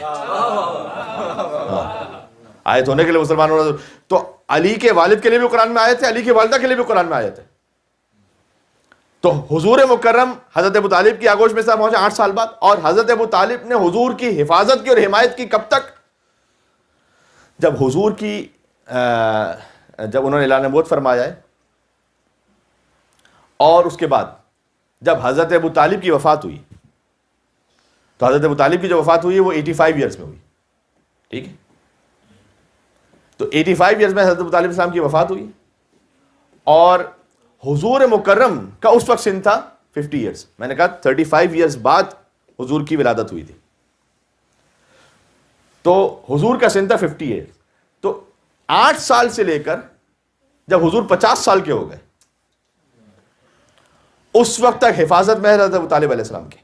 آیت ہونے کے لیے مسلمان ہونا ضروری. تو علی کے والد کے لیے بھی قرآن میں آیت ہے، علی کی والدہ کے لیے بھی قرآن میں آیت ہے. تو حضور مکرم حضرت ابو طالب کی آغوش میں سے پہنچے 8 سال بعد، اور حضرت ابو طالب نے حضور کی حفاظت کی اور حمایت کی کب تک؟ جب حضور کی جب انہوں نے اعلان نبوت فرمایا ہے، اور اس کے بعد جب حضرت ابو طالب کی وفات ہوئی، تو حضرت ابو طالب کی جو وفات ہوئی ہے وہ 85 ایئرز میں ہوئی. ٹھیک ہے، تو 85 ایئرز میں حضرت ابو طالب السلام کی وفات ہوئی، اور حضور مکرم کا اس وقت سن تھا 50 ایئرز. میں نے کہا 35 ایئرز بعد حضور کی ولادت ہوئی تھی، تو حضور کا سن تھا 50 ایئرز. تو 8 سال سے لے کر جب حضور 50 سال کے ہو گئے، اس وقت تک حفاظت میں ہے حضرت ابو طالب علیہ السلام کی.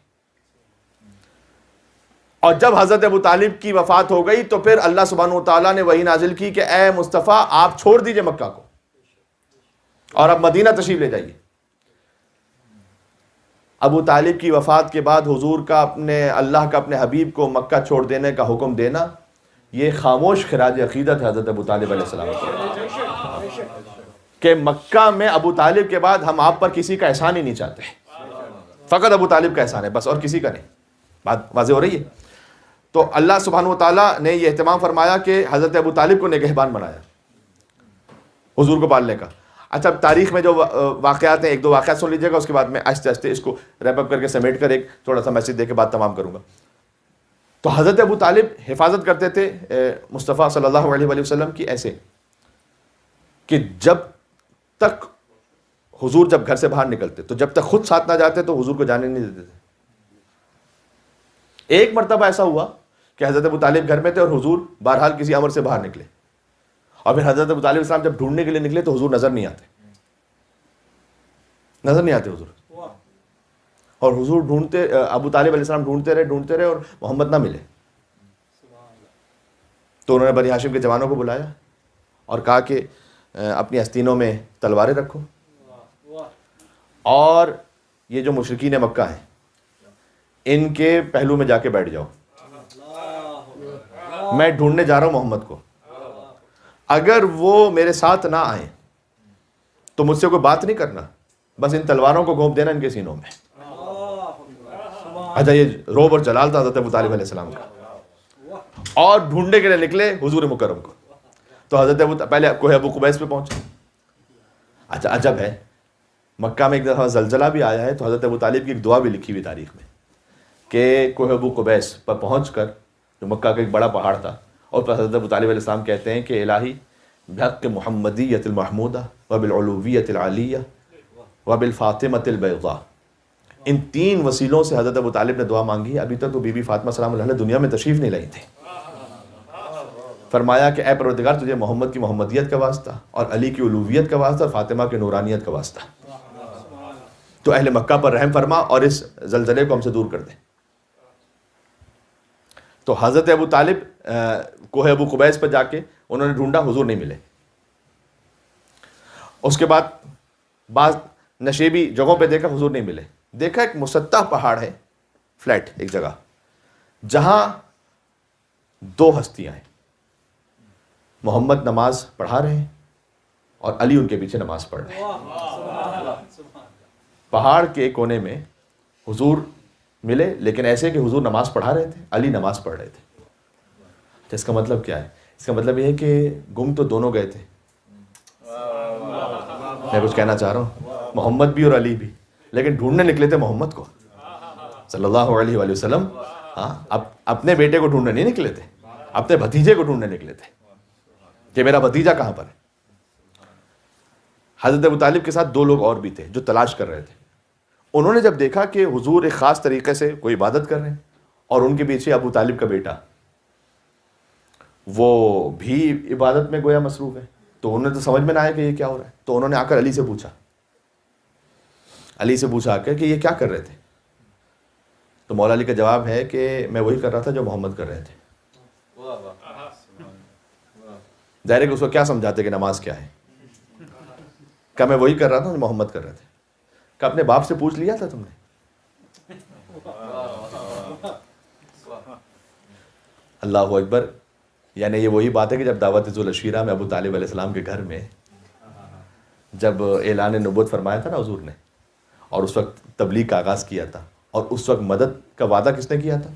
اور جب حضرت ابو طالب کی وفات ہو گئی تو پھر اللہ سبحانہ وتعالیٰ نے وحی نازل کی کہ اے مصطفیٰ آپ چھوڑ دیجئے مکہ کو اور اب مدینہ تشریف لے جائیے. ابو طالب کی وفات کے بعد حضور کا اللہ کا اپنے حبیب کو مکہ چھوڑ دینے کا حکم دینا، یہ خاموش خراج عقیدت ہے حضرت ابو طالب علیہ السلام کی، کہ مکہ میں ابو طالب کے بعد ہم آپ پر کسی کا احسان ہی نہیں چاہتے، فقط ابو طالب کا احسان ہے بس، اور کسی کا نہیں. بات واضح ہو رہی ہے؟ تو اللہ سبحانہ وتعالیٰ نے یہ اہتمام فرمایا کہ حضرت ابو طالب کو نگہبان بنایا حضور کو پالنے کا. اچھا تاریخ میں جو واقعات ہیں، ایک دو واقعات سن لیجیے گا، اس کے بعد میں آہستہ آہستہ اس کو ریپ اپ کر کے سمیٹ کر ایک تھوڑا سا میسج دے کے بعد تمام کروں گا. تو حضرت ابو طالب حفاظت کرتے تھے مصطفیٰ صلی اللہ علیہ وآلہ وسلم کی ایسے کہ جب تک حضور جب گھر سے باہر نکلتے تو جب تک خود ساتھ نہ جاتے تو حضور کو جانے نہیں دیتے تھے. ایک مرتبہ ایسا ہوا کہ حضرت ابو طالب گھر میں تھے اور حضور بہرحال کسی امر سے باہر نکلے، اور پھر حضرت ابو طالب السلام جب ڈھونڈنے کے لیے نکلے تو حضور نظر نہیں آتے حضور. اور حضور ڈھونڈتے، ابو طالب علیہ السلام ڈھونڈتے رہے اور محمد نہ ملے. تو انہوں نے بنی ہاشم کے جوانوں کو بلایا اور کہا کہ اپنی آستینوں میں تلواریں رکھو اور یہ جو مشرکین مکہ ہیں ان کے پہلو میں جا کے بیٹھ جاؤ، میں ڈھونڈنے جا رہا ہوں محمد کو، اگر وہ میرے ساتھ نہ آئیں تو مجھ سے کوئی بات نہیں کرنا، بس ان تلواروں کو گھونپ دینا ان کے سینوں میں. اچھا یہ روب اور جلال تھا حضرت ابو طالب علیہ السلام کا. اور ڈھونڈنے کے لیے نکلے حضور مکرم کو. تو حضرت پہلے کوہ ابو قبیس پہ پہنچے. اچھا عجب ہے، مکہ میں ایک دفعہ زلزلہ بھی آیا ہے تو حضرت ابو طالب کی ایک دعا بھی لکھی ہوئی تاریخ میں کہ کوہ ابو قبیس پر پہنچ کر، جو مکہ کا ایک بڑا پہاڑ تھا، اور پھر حضرت ابو طالب علیہ السلام کہتے ہیں کہ الہی بحق محمدیت المحمودہ وبالعلویت العلیہ وبالفاطمۃ البیضاء، ان تین وسیلوں سے حضرت ابو طالب نے دعا مانگی. ابھی تک تو بی بی فاطمہ سلام اللہ علیہ دنیا میں تشریف نہیں لائی تھی. فرمایا کہ اے پروردگار تجھے محمد کی محمدیت کا واسطہ اور علی کی علویت کا واسطہ اور فاطمہ کی نورانیت کا واسطہ، تو اہل مکہ پر رحم فرما اور اس زلزلے کو ہم سے دور کر دے. تو حضرت ابو طالب کوہ ابو قبیس پر جا کے انہوں نے ڈھونڈا، حضور نہیں ملے. اس کے بعد بعض نشیبی جگہوں پہ دیکھا، حضور نہیں ملے. دیکھا ایک مسطح پہاڑ ہے، فلیٹ ایک جگہ، جہاں دو ہستیاں ہیں، محمد نماز پڑھا رہے ہیں اور علی ان کے پیچھے نماز پڑھ رہے ہیں. پہاڑ کے کونے میں حضور ملے، لیکن ایسے کہ حضور نماز پڑھا رہے تھے، علی نماز پڑھ رہے تھے. اس کا مطلب کیا ہے؟ اس کا مطلب یہ ہے کہ گم تو دونوں گئے تھے. میں کچھ کہنا چاہ رہا ہوں، محمد بھی اور علی بھی، لیکن ڈھونڈنے نکلے تھے محمد کو صلی اللہ علیہ وآلہ وسلم. ہاں، اپنے بیٹے کو ڈھونڈنے نہیں نکلے تھے، اپنے بھتیجے کو ڈھونڈنے نکلے تھے کہ میرا بھتیجا کہاں پر ہے. حضرت ابو طالب کے ساتھ دو لوگ اور بھی تھے جو تلاش کر رہے تھے. انہوں نے جب دیکھا کہ حضور ایک خاص طریقے سے کوئی عبادت کر رہے ہیں اور ان کے پیچھے ابو طالب کا بیٹا وہ بھی عبادت میں گویا مصروف ہے، تو انہیں تو سمجھ میں نہ آیا کہ یہ کیا ہو رہا ہے. تو انہوں نے آ کر علی سے پوچھا کہ یہ کیا کر رہے تھے. تو مولا علی کا جواب ہے کہ میں وہی کر رہا تھا جو محمد کر رہے تھے. ظاہر ہے کہ اس کو کیا سمجھاتے کہ نماز کیا ہے. کہ میں وہی کر رہا تھا جو محمد کر رہے تھے. کہ اپنے باپ سے پوچھ لیا تھا تم نے؟ اللہ اکبر. یعنی یہ وہی بات ہے کہ جب دعوت ذوالعشیرہ میں ابو طالب علیہ السلام کے گھر میں جب اعلان نبوت فرمایا تھا نا حضور نے، اور اس وقت تبلیغ کا آغاز کیا تھا، اور اس وقت مدد کا وعدہ کس نے کیا تھا؟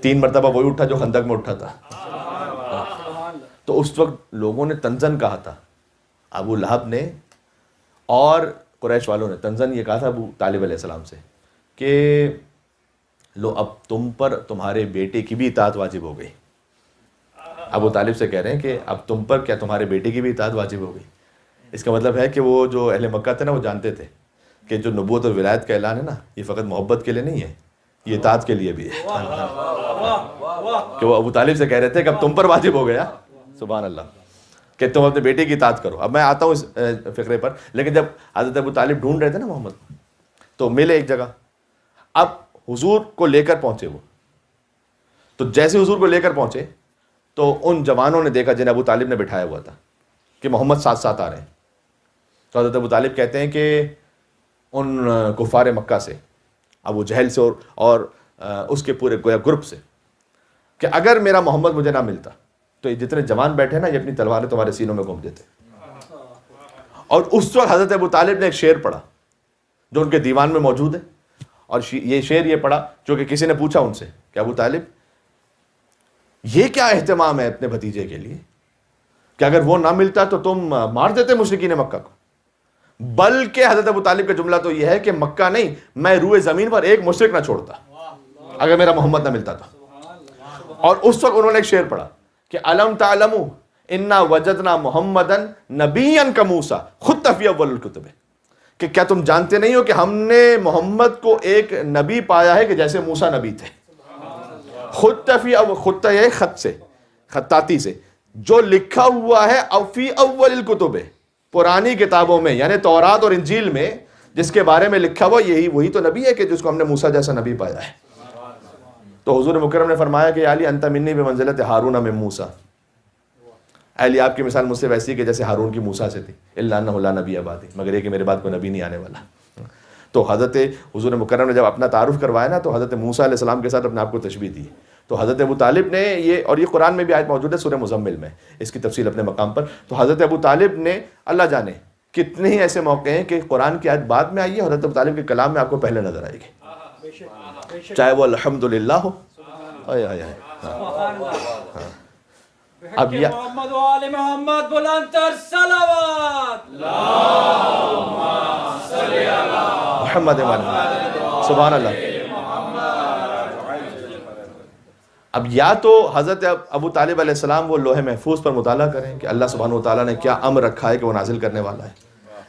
3 مرتبہ وہی اٹھا جو خندق میں اٹھا تھا. تو اس وقت لوگوں نے تنزن کہا تھا، ابو لہب نے اور قریش والوں نے تنزن یہ کہا تھا ابو طالب علیہ السلام سے کہ لو اب تم پر تمہارے بیٹے کی بھی اطاعت واجب ہو گئی. ابو طالب سے کہہ رہے ہیں کہ اب تم پر کیا تمہارے بیٹے کی بھی اطاعت واجب ہو گئی. اس کا مطلب ہے کہ وہ جو اہل مکہ تھے نا، وہ جانتے تھے کہ جو نبوت اور ولایت کا اعلان ہے نا، یہ فقط محبت کے لیے نہیں ہے، یہ اطاعت کے لیے بھی ہے. کہ وہ ابو طالب سے کہہ رہے تھے کہ اب تم پر واجب ہو گیا. سبحان اللہ. کہ تم اپنے بیٹے کی اطاعت کرو. اب میں آتا ہوں اس فقرے پر. لیکن جب حضرت ابو طالب ڈھونڈ رہے تھے نا محمد کو, تو ملے ایک جگہ. اب حضور کو لے کر پہنچے وہ. تو جیسے حضور کو لے کر پہنچے تو ان جوانوں نے دیکھا جنہیں ابو طالب نے بٹھایا ہوا تھا کہ محمد ساتھ ساتھ آ رہے ہیں. تو حضرت ابو طالب کہتے ہیں کہ ان کفار مکہ سے, ابو جہل سے اور اس کے پورے گویا گروپ سے, کہ اگر میرا محمد مجھے نہ ملتا تو یہ جتنے جوان بیٹھے نا, یہ اپنی تلواریں تمہارے سینوں میں گھوم دیتے. اور اس وقت حضرت ابو طالب نے ایک شعر پڑھا جو ان کے دیوان میں موجود ہے. اور یہ شعر یہ پڑھا چونکہ کسی نے پوچھا ان سے کہ ابو طالب یہ کیا اہتمام ہے اپنے بھتیجے کے لیے کہ اگر وہ نہ ملتا تو تم مار دیتے مشرکین مکہ کو. بلکہ حضرت ابو طالب کا جملہ تو یہ ہے کہ مکہ نہیں, میں روئے زمین پر ایک مشرک نہ چھوڑتا اگر میرا محمد نہ ملتا تو. اور اس وقت انہوں نے ایک شعر پڑھا کہ الم تعلموا انا وجدنا محمدن نبیا کموسیٰ خط فی اول الکتب, کہ کیا تم جانتے نہیں ہو کہ ہم نے محمد کو ایک نبی پایا ہے کہ جیسے موسیٰ نبی تھے. خط فی خط ہے خط سے, خطاطی سے, جو لکھا ہوا ہے فی اول الکتب, پرانی کتابوں میں یعنی تورات اور انجیل میں جس کے بارے میں لکھا ہوا یہی وہی تو نبی ہے کہ جس کو ہم نے موسیٰ جیسا نبی پایا ہے. تو حضور مکرم نے فرمایا کہ علی انت منی بمنزلت ہارون من موسیٰ, علی آپ کی مثال مجھ سے ویسی کہ جیسے ہارون کی موسیٰ سے تھی. الا انہ لا نبی بعدی, مگر یہ کہ میرے بعد کوئی نبی نہیں آنے والا. تو حضرت حضور مکرم نے جب اپنا تعارف کروایا نا, تو حضرت موسیٰ علیہ السلام کے ساتھ اپنے آپ کو تشبیہ دی. تو حضرت ابو طالب نے یہ, اور یہ قرآن میں بھی آیت موجود ہے سورہ مزمل میں, اس کی تفصیل اپنے مقام پر. تو حضرت ابو طالب نے, اللہ جانے کتنے ہی ایسے موقع ہیں کہ قرآن کی آیت بعد میں آئی ہے, حضرت ابو طالب کے کلام میں آپ کو پہلے نظر آئے گی, چاہے وہ الحمدللہ ہو. اب یہ محمد و آل محمد بلند تر صلوات. محمد سبحان اللہ. اب یا تو حضرت ابو طالب علیہ السلام وہ لوح محفوظ پر مطالعہ کریں کہ اللہ سبحانہ وتعالیٰ نے کیا امر رکھا ہے کہ وہ نازل کرنے والا ہے,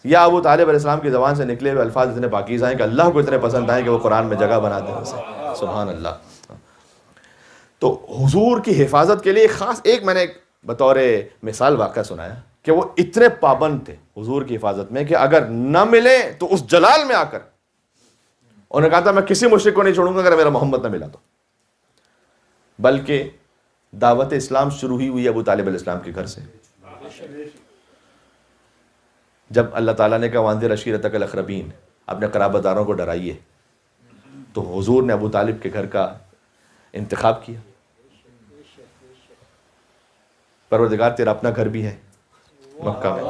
یا ابو طالب علیہ السلام کی زبان سے نکلے ہوئے الفاظ اتنے پاکیزہ ہیں کہ اللہ کو اتنے پسند آئیں کہ وہ قرآن میں جگہ بنا دیں اسے. سبحان اللہ. تو حضور کی حفاظت کے لیے خاص ایک میں نے بطور مثال واقعہ سنایا کہ وہ اتنے پابند تھے حضور کی حفاظت میں کہ اگر نہ ملے تو اس جلال میں آ کر انہوں نے کہا تھا میں کسی مشرک کو نہیں چھوڑوں گا اگر میرا محمد نہ ملا تو. بلکہ دعوت اسلام شروع ہی ہوئی ابو طالب علیہ السلام کے گھر سے. جب اللہ تعالیٰ نے کہا وانذر عشیرتک الاقربین, اپنے قرابت داروں کو ڈرائیے, تو حضور نے ابو طالب کے گھر کا انتخاب کیا. پروردگار تیرا اپنا گھر بھی ہے مکہ میں,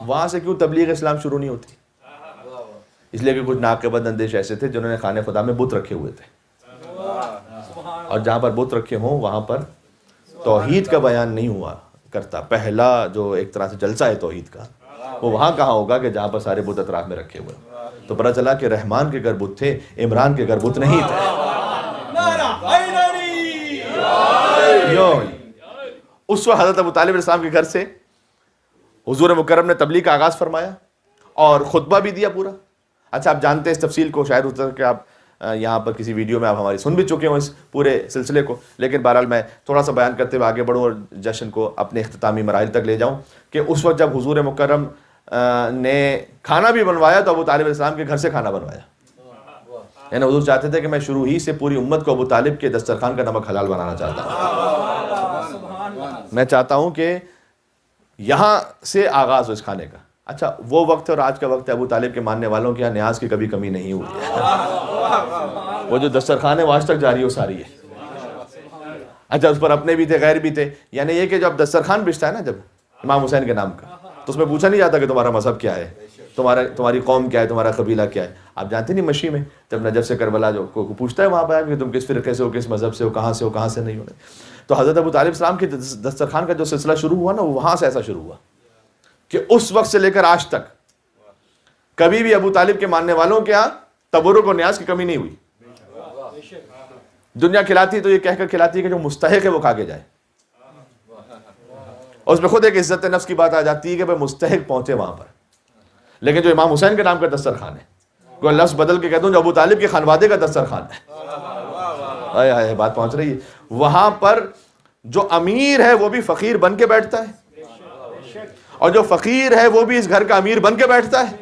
وہاں سے کیوں تبلیغ اسلام شروع نہیں ہوتی؟ اس لیے کہ کچھ ناقبت اندیش ایسے تھے جنہوں نے خانہ خدا میں بت رکھے ہوئے تھے, اور جہاں پر بت رکھے ہوں وہاں پر توحید کا بیان نہیں ہوا کرتا. پہلا جو ایک طرح سے جلسہ ہے توحید کا وہ وہاں کہاں ہوگا کہ جہاں پر سارے بت اطراف میں رکھے ہوئے. تو پتہ چلا کہ رحمان کے گھر بت تھے, عمران کے گھر بت نہیں تھے. اس وقت حضرت ابو طالب علیہ السلام کے گھر سے حضور مکرم نے تبلیغ کا آغاز فرمایا اور خطبہ بھی دیا پورا. اچھا آپ جانتے ہیں اس تفصیل کو, شاید اتر کہ آپ یہاں پر کسی ویڈیو میں آپ ہماری سن بھی چکے ہوں اس پورے سلسلے کو, لیکن بہرحال میں تھوڑا سا بیان کرتے ہوئے آگے بڑھوں اور جشن کو اپنے اختتامی مراحل تک لے جاؤں. کہ اس وقت جب حضور مکرم نے کھانا بھی بنوایا تو ابو طالب علیہ السلام کے گھر سے کھانا بنوایا. یعنی حضور چاہتے تھے کہ میں شروع ہی سے پوری امت کو ابو طالب کے دسترخوان کا نمک حلال بنانا چاہتا ہوں. میں چاہتا ہوں کہ یہاں سے آغاز ہو اس کھانے کا. اچھا وہ وقت اور آج کا وقت ہے, ابو طالب کے ماننے والوں کے یہاں نیاز کی کبھی کمی نہیں ہوئی ہے. وہ جو دسترخوان ہے وہ آج تک جاری و ساری ہے. اچھا اس پر اپنے بھی تھے غیر بھی تھے. یعنی یہ کہ جب دسترخوان بچتا ہے نا جب امام حسین کے نام کا, تو اس میں پوچھا نہیں جاتا کہ تمہارا مذہب کیا ہے, تمہاری قوم کیا ہے, تمہارا قبیلہ کیا ہے. آپ جانتے نہیں مشی میں جب نجف سے کربلا جو کو پوچھتا ہے وہاں پہ کہ تم کس فرقے سے ہو, کس مذہب سے ہو, کہاں سے نہیں ہو. تو حضرت ابو طالب السلام کے دسترخوان کا جو سلسلہ شروع ہوا نا, وہاں سے ایسا شروع ہوا کہ اس وقت سے لے کر آج تک کبھی بھی ابو طالب کے ماننے والوں کے یہاں تبرک و نیاز کی کمی نہیں ہوئی. دنیا کھلاتی تو یہ کہہ کر کھلاتی ہے کہ جو مستحق ہے وہ کھا کے جائے, اور اس میں خود ایک عزت نفس کی بات آ جاتی ہے کہ بھائی مستحق پہنچے وہاں پر. لیکن جو امام حسین کے نام کا دسترخوان ہے, کوئی لفظ بدل کے کہتا ہوں جو ابو طالب کے خانوادے کا دسترخوان ہے, آئے آئے بات پہنچ رہی ہے. وہاں پر جو امیر ہے وہ بھی فقیر بن کے بیٹھتا ہے, اور جو فقیر ہے وہ بھی اس گھر کا امیر بن کے بیٹھتا ہے,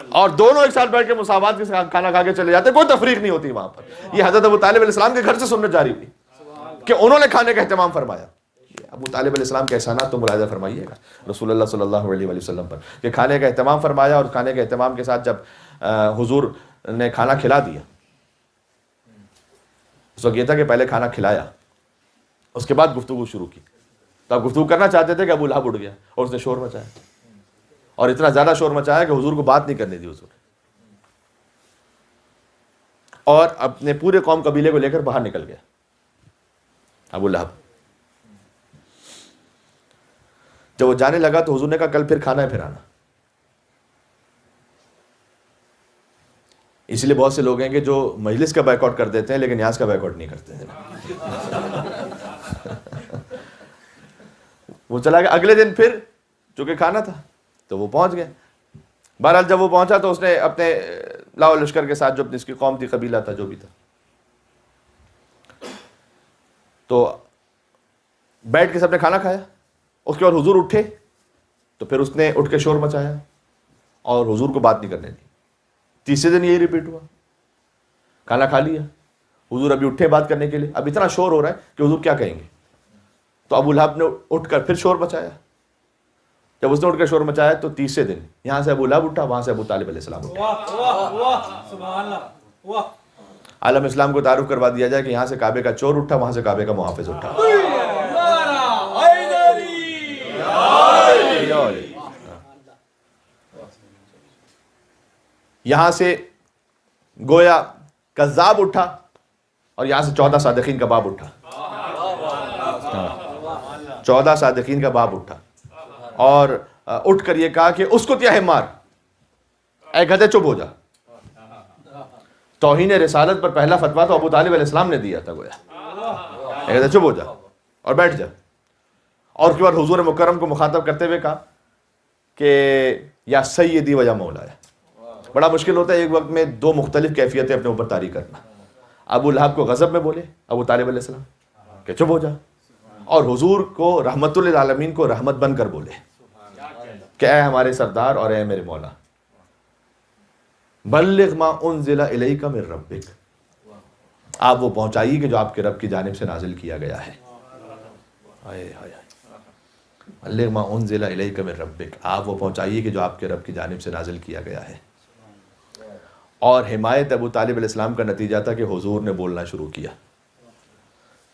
اور دونوں ایک ساتھ بیٹھ کے مساوات کے ساتھ کھانا کھا کے چلے جاتے ہیں, کوئی تفریق نہیں ہوتی وہاں پر. یہ حضرت ابو طالب علیہ السلام کے گھر سے سنت جاری ہوئی کہ انہوں نے کھانے کا اہتمام فرمایا. ابو طالب علیہ السلام کے احسانات تو ملاحظہ فرمائیے گا رسول اللہ صلی اللہ علیہ وسلم پر, کہ کھانے کا اہتمام فرمایا, اور کھانے کے اہتمام کے ساتھ جب حضور نے کھانا کھلا دیا, اس وقت یہ تھا کہ پہلے کھانا کھلایا, اس کے بعد گفتگو شروع کی. تو آپ گفتگو کرنا چاہتے تھے کہ ابو لہب اٹھ گیا اور اس نے شور مچایا, اور اتنا زیادہ شور مچایا کہ حضور کو بات نہیں کرنے دی حضور, اور اپنے پورے قوم قبیلے کو لے کر باہر نکل گیا ابو لہب. جب وہ جانے لگا تو حضور نے کہا کل پھر کھانا ہے پھر آنا. اس لیے بہت سے لوگ ہیں کہ جو مجلس کا بائیکاٹ کر دیتے ہیں لیکن نیاز کا بائیکاٹ نہیں کرتے ہیں. وہ چلا گیا. اگلے دن پھر چونکہ کھانا تھا تو وہ پہنچ گئے. بہرحال جب وہ پہنچا تو اس نے اپنے لاؤ لشکر کے ساتھ, جو اس کی قوم تھی, قبیلہ تھا, جو بھی تھا, تو بیٹھ کے سب نے کھانا کھایا. اس کے بعد حضور اٹھے تو پھر اس نے اٹھ کے شور مچایا اور حضور کو بات نہیں کرنے دی. تیسرے دن یہی ریپیٹ ہوا. کھانا کھا لیا, حضور ابھی اٹھے بات کرنے کے لیے, اب اتنا شور ہو رہا ہے کہ حضور کیا کہیں گے. تو ابو لہب نے اٹھ کر پھر شور مچایا. جب اس نے اٹھ کر شور مچایا تو تیسرے دن یہاں سے ابو لہب اٹھا, وہاں سے ابو طالب علیہ السلام اٹھا. عالم اسلام کو تعارف کروا دیا جائے کہ یہاں سے کعبے کا چور اٹھا, وہاں سے کعبے کا محافظ اٹھا. یہاں سے گویا کذاب اٹھا, اور یہاں سے 14 صادقین کا باب اٹھا. 14 صادقین کا باب اٹھا, اور اٹھ کر یہ کہا کہ اس کو تیا ہے مار, اے گدھے چپ ہو جا. توہین رسالت پر پہلا فتویٰ تو ابو طالب علیہ السلام نے دیا تھا, گویا اے گدھے چپ ہو جا اور بیٹھ جا. اور اس کے بعد حضور مکرم کو مخاطب کرتے ہوئے کہا کہ یا سیدی و یا مولایا. بڑا مشکل ہوتا ہے ایک وقت میں دو مختلف کیفیتیں اپنے اوپر طاری کرنا. ابو لہب کو غضب میں بولے ابو طالب علیہ السلام کہ چپ ہو جا, اور حضور کو رحمت للعالمین کو رحمت بن کر بولے کہ اے ہمارے سردار اور اے میرے مولا, بلغ ما انزل الیک من ربک, آپ وہ پہنچائیے کہ جو آپ کے رب کی جانب سے نازل کیا گیا ہے. بلغ ما انزل الیک من ربک, آپ وہ پہنچائیے کہ جو آپ کے رب کی جانب سے نازل کیا گیا ہے. اور حمایت ابو طالب علیہ السلام کا نتیجہ تھا کہ حضور نے بولنا شروع کیا.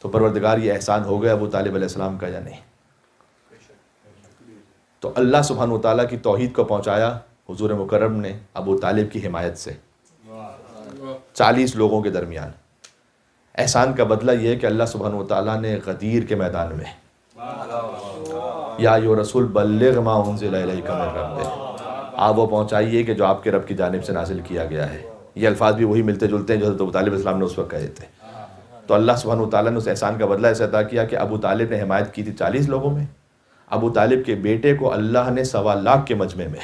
تو پروردگار یہ احسان ہو گیا ابو طالب علیہ السلام کا یا نہیں؟ تو اللہ سبحانہ و تعالیٰ کی توحید کو پہنچایا حضور مکرم نے ابو طالب کی حمایت سے 40 لوگوں کے درمیان. احسان کا بدلہ یہ ہے کہ اللہ سبحانہ و تعالیٰ نے غدیر کے میدان میں یا ایھا رسول بلغ ما انزل الیک من ربک, آپ وہ پہنچائیے کہ جو آپ کے رب کی جانب سے نازل کیا گیا ہے. یہ الفاظ بھی وہی ملتے جلتے ہیں جو حضرت ابو طالب علیہ السلام نے اس وقت کہے تھے. تو اللہ سبحانہ و تعالیٰ نے اس احسان کا بدلہ ایسے عطا کیا کہ ابو طالب نے حمایت کی تھی 40 لوگوں میں, ابو طالب کے بیٹے کو اللہ نے 1.25 لاکھ کے مجمع میں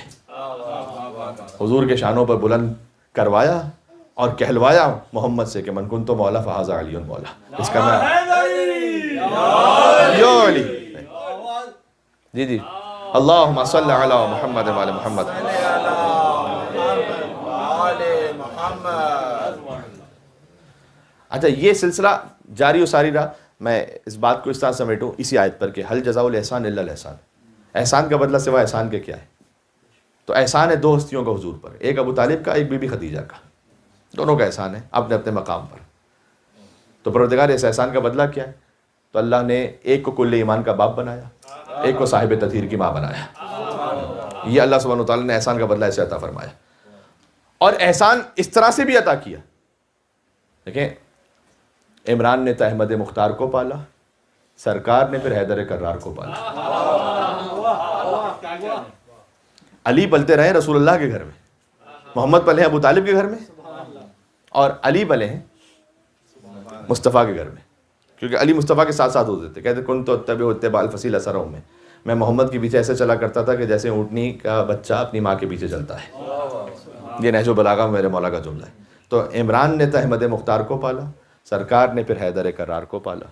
حضور کے شانوں پر بلند کروایا اور کہلوایا محمد سے کہ من کنت مولا فہذا علی مولا. اس کا یا علی جی اللہم صلی علی محمد و علی محمد. اچھا, یہ سلسلہ جاری و ساری رہا. میں اس بات کو اس طرح سمیٹوں اسی آیت پر کہ حل جزاء الاحسان الا الاحسان, احسان کا بدلہ سوائے احسان کے کیا ہے؟ تو احسان ہے 2 ہستیوں کا حضور پر, ایک ابو طالب کا, ایک بی بی خدیجہ کا. دونوں کا احسان ہے اپنے اپنے مقام پر. تو پروردگار اس احسان کا بدلہ کیا ہے؟ تو اللہ نے ایک کو کل ایمان کا باپ بنایا, ایک کو صاحب تطہیر کی ماں بنایا. یہ اللہ سبحانہ و تعالیٰ نے احسان کا بدلہ ایسے عطا فرمایا. اور احسان اس طرح سے بھی عطا کیا. دیکھیں, عمران نے تو احمد مختار کو پالا, سرکار نے پھر حیدر کرار کو پالا. علی پلتے رہے رسول اللہ کے گھر میں, محمد پلے ہیں ابو طالب کے گھر میں, اور علی پلے ہیں مصطفیٰ کے گھر میں. کیونکہ علی مصطفیٰ کے ساتھ ساتھ ہوتے تھے, کہتے کن تو اتبع اتباع الفصیل اثرہم میں محمد کے پیچھے ایسے چلا کرتا تھا کہ جیسے اونٹنی کا بچہ اپنی ماں کے پیچھے چلتا ہے. یہ نہج البلاغہ میں میرے مولا کا جملہ ہے. تو عمران نے تو احمد مختار کو پالا، سرکار نے پھر حیدر کرار کو پالا،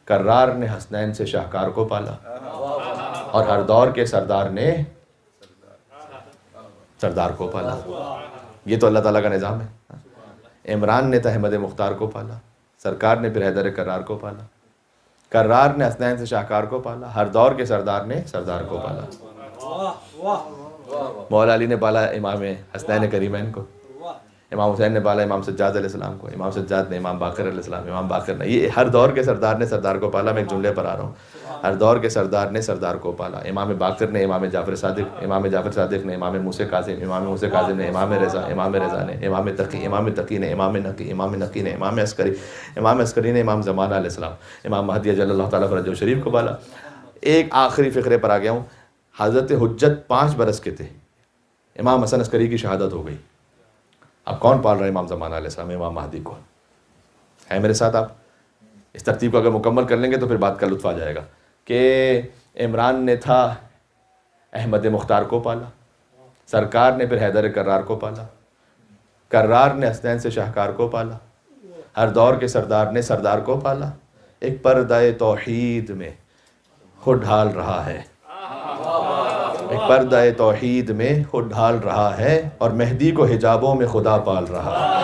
کرار نے حسنین سے شاہکار کو پالا، اور ہر دور کے سردار نے سردار کو پالا۔ یہ تو اللہ تعالیٰ کا نظام ہے۔ عمران نے تو احمد مختار کو پالا، سرکار نے پھر حیدر کرار کو پالا، کرار نے حسنین سے شاہکار کو پالا، ہر دور کے سردار نے سردار کو پالا۔ مولا علی نے پالا امام حسنین کریمین کو، امام حسین نے پالا امام سجاد علیہ السلام کو، امام سجاد نے امام باقر علیہ السلام، امام باقر نے، یہ ہر دور کے سردار نے سردار کو پالا۔ میں ایک جملے پر آ رہا ہوں، ہر دور کے سردار نے سردار کو پالا۔ امام باقر نے امام جعفر صادق، امام جعفر صادق نے امام موسیٰ کاظم، امام موسیٰ کاظم نے امام رضا، امام رضا نے امام تقی، امام تقی نے امام نقی، امام نقی نے امام عسکری، امام عسکری نے امام زمانہ علیہ السلام، امام مہدی اجل اللہ تعالیٰ فرجہ شریف کو پالا۔ ایک آخری فقرے پر آ گیا ہوں، حضرت حجت 5 برس کے تھے، امام حسن عسکری کی شہادت ہو گئی۔ اب کون پال رہا ہے امام زمانہ علیہ السلام، امام مہدی کو؟ ہے میرے ساتھ آپ؟ اس ترتیب کو اگر مکمل کر لیں گے تو پھر بات کا لطف آ جائے گا کہ عمران نے تھا احمد مختار کو پالا، سرکار نے پھر حیدر کرار کو پالا، کرار نے حسنین سے شاہکار کو پالا، ہر دور کے سردار نے سردار کو پالا۔ ایک پردہ توحید میں خود ڈھال رہا ہے، ایک پردہ توحید میں خود ڈھال رہا ہے، اور مہدی کو حجابوں میں خدا پال رہا ہے۔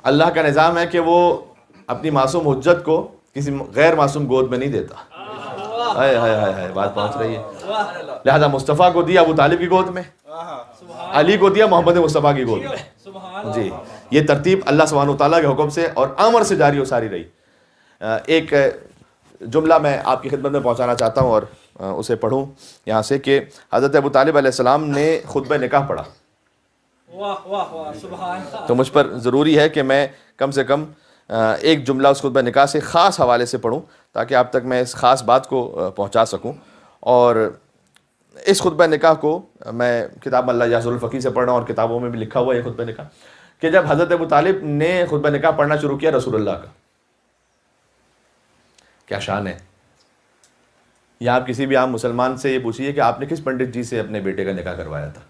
اللہ کا نظام ہے کہ وہ اپنی معصوم حجت کو کسی غیر معصوم گود میں نہیں دیتا۔ ہائے ہائے ہائے ہائے، بات پہنچ رہی ہے۔ لہذا مصطفیٰ کو دیا ابو طالب کی گود میں، علی کو دیا محمد مصطفیٰ کی گود میں۔ جی، یہ ترتیب اللہ سبحانہ وتعالیٰ کے حکم سے اور امر سے جاری و ساری رہی۔ ایک جملہ میں آپ کی خدمت میں پہنچانا چاہتا ہوں اور اسے پڑھوں یہاں سے کہ حضرت ابو طالب علیہ السلام نے خطبہ نکاح پڑھا۔ تو مجھ پر ضروری ہے کہ میں کم سے کم ایک جملہ اس خطبہ نکاح سے خاص حوالے سے پڑھوں تاکہ آپ تک میں اس خاص بات کو پہنچا سکوں۔ اور اس خطبہ نکاح کو میں کتاب اللہ یحضر الفقیہ سے پڑھ رہا ہوں، اور کتابوں میں بھی لکھا ہوا ہے یہ خطبہ نکاح کہ جب حضرت ابو طالب نے خطبہ نکاح پڑھنا شروع کیا رسول اللہ کا، کیا شان ہے۔ یا آپ کسی بھی عام مسلمان سے یہ پوچھیے کہ آپ نے کس پنڈت جی سے اپنے بیٹے کا نکاح کروایا تھا،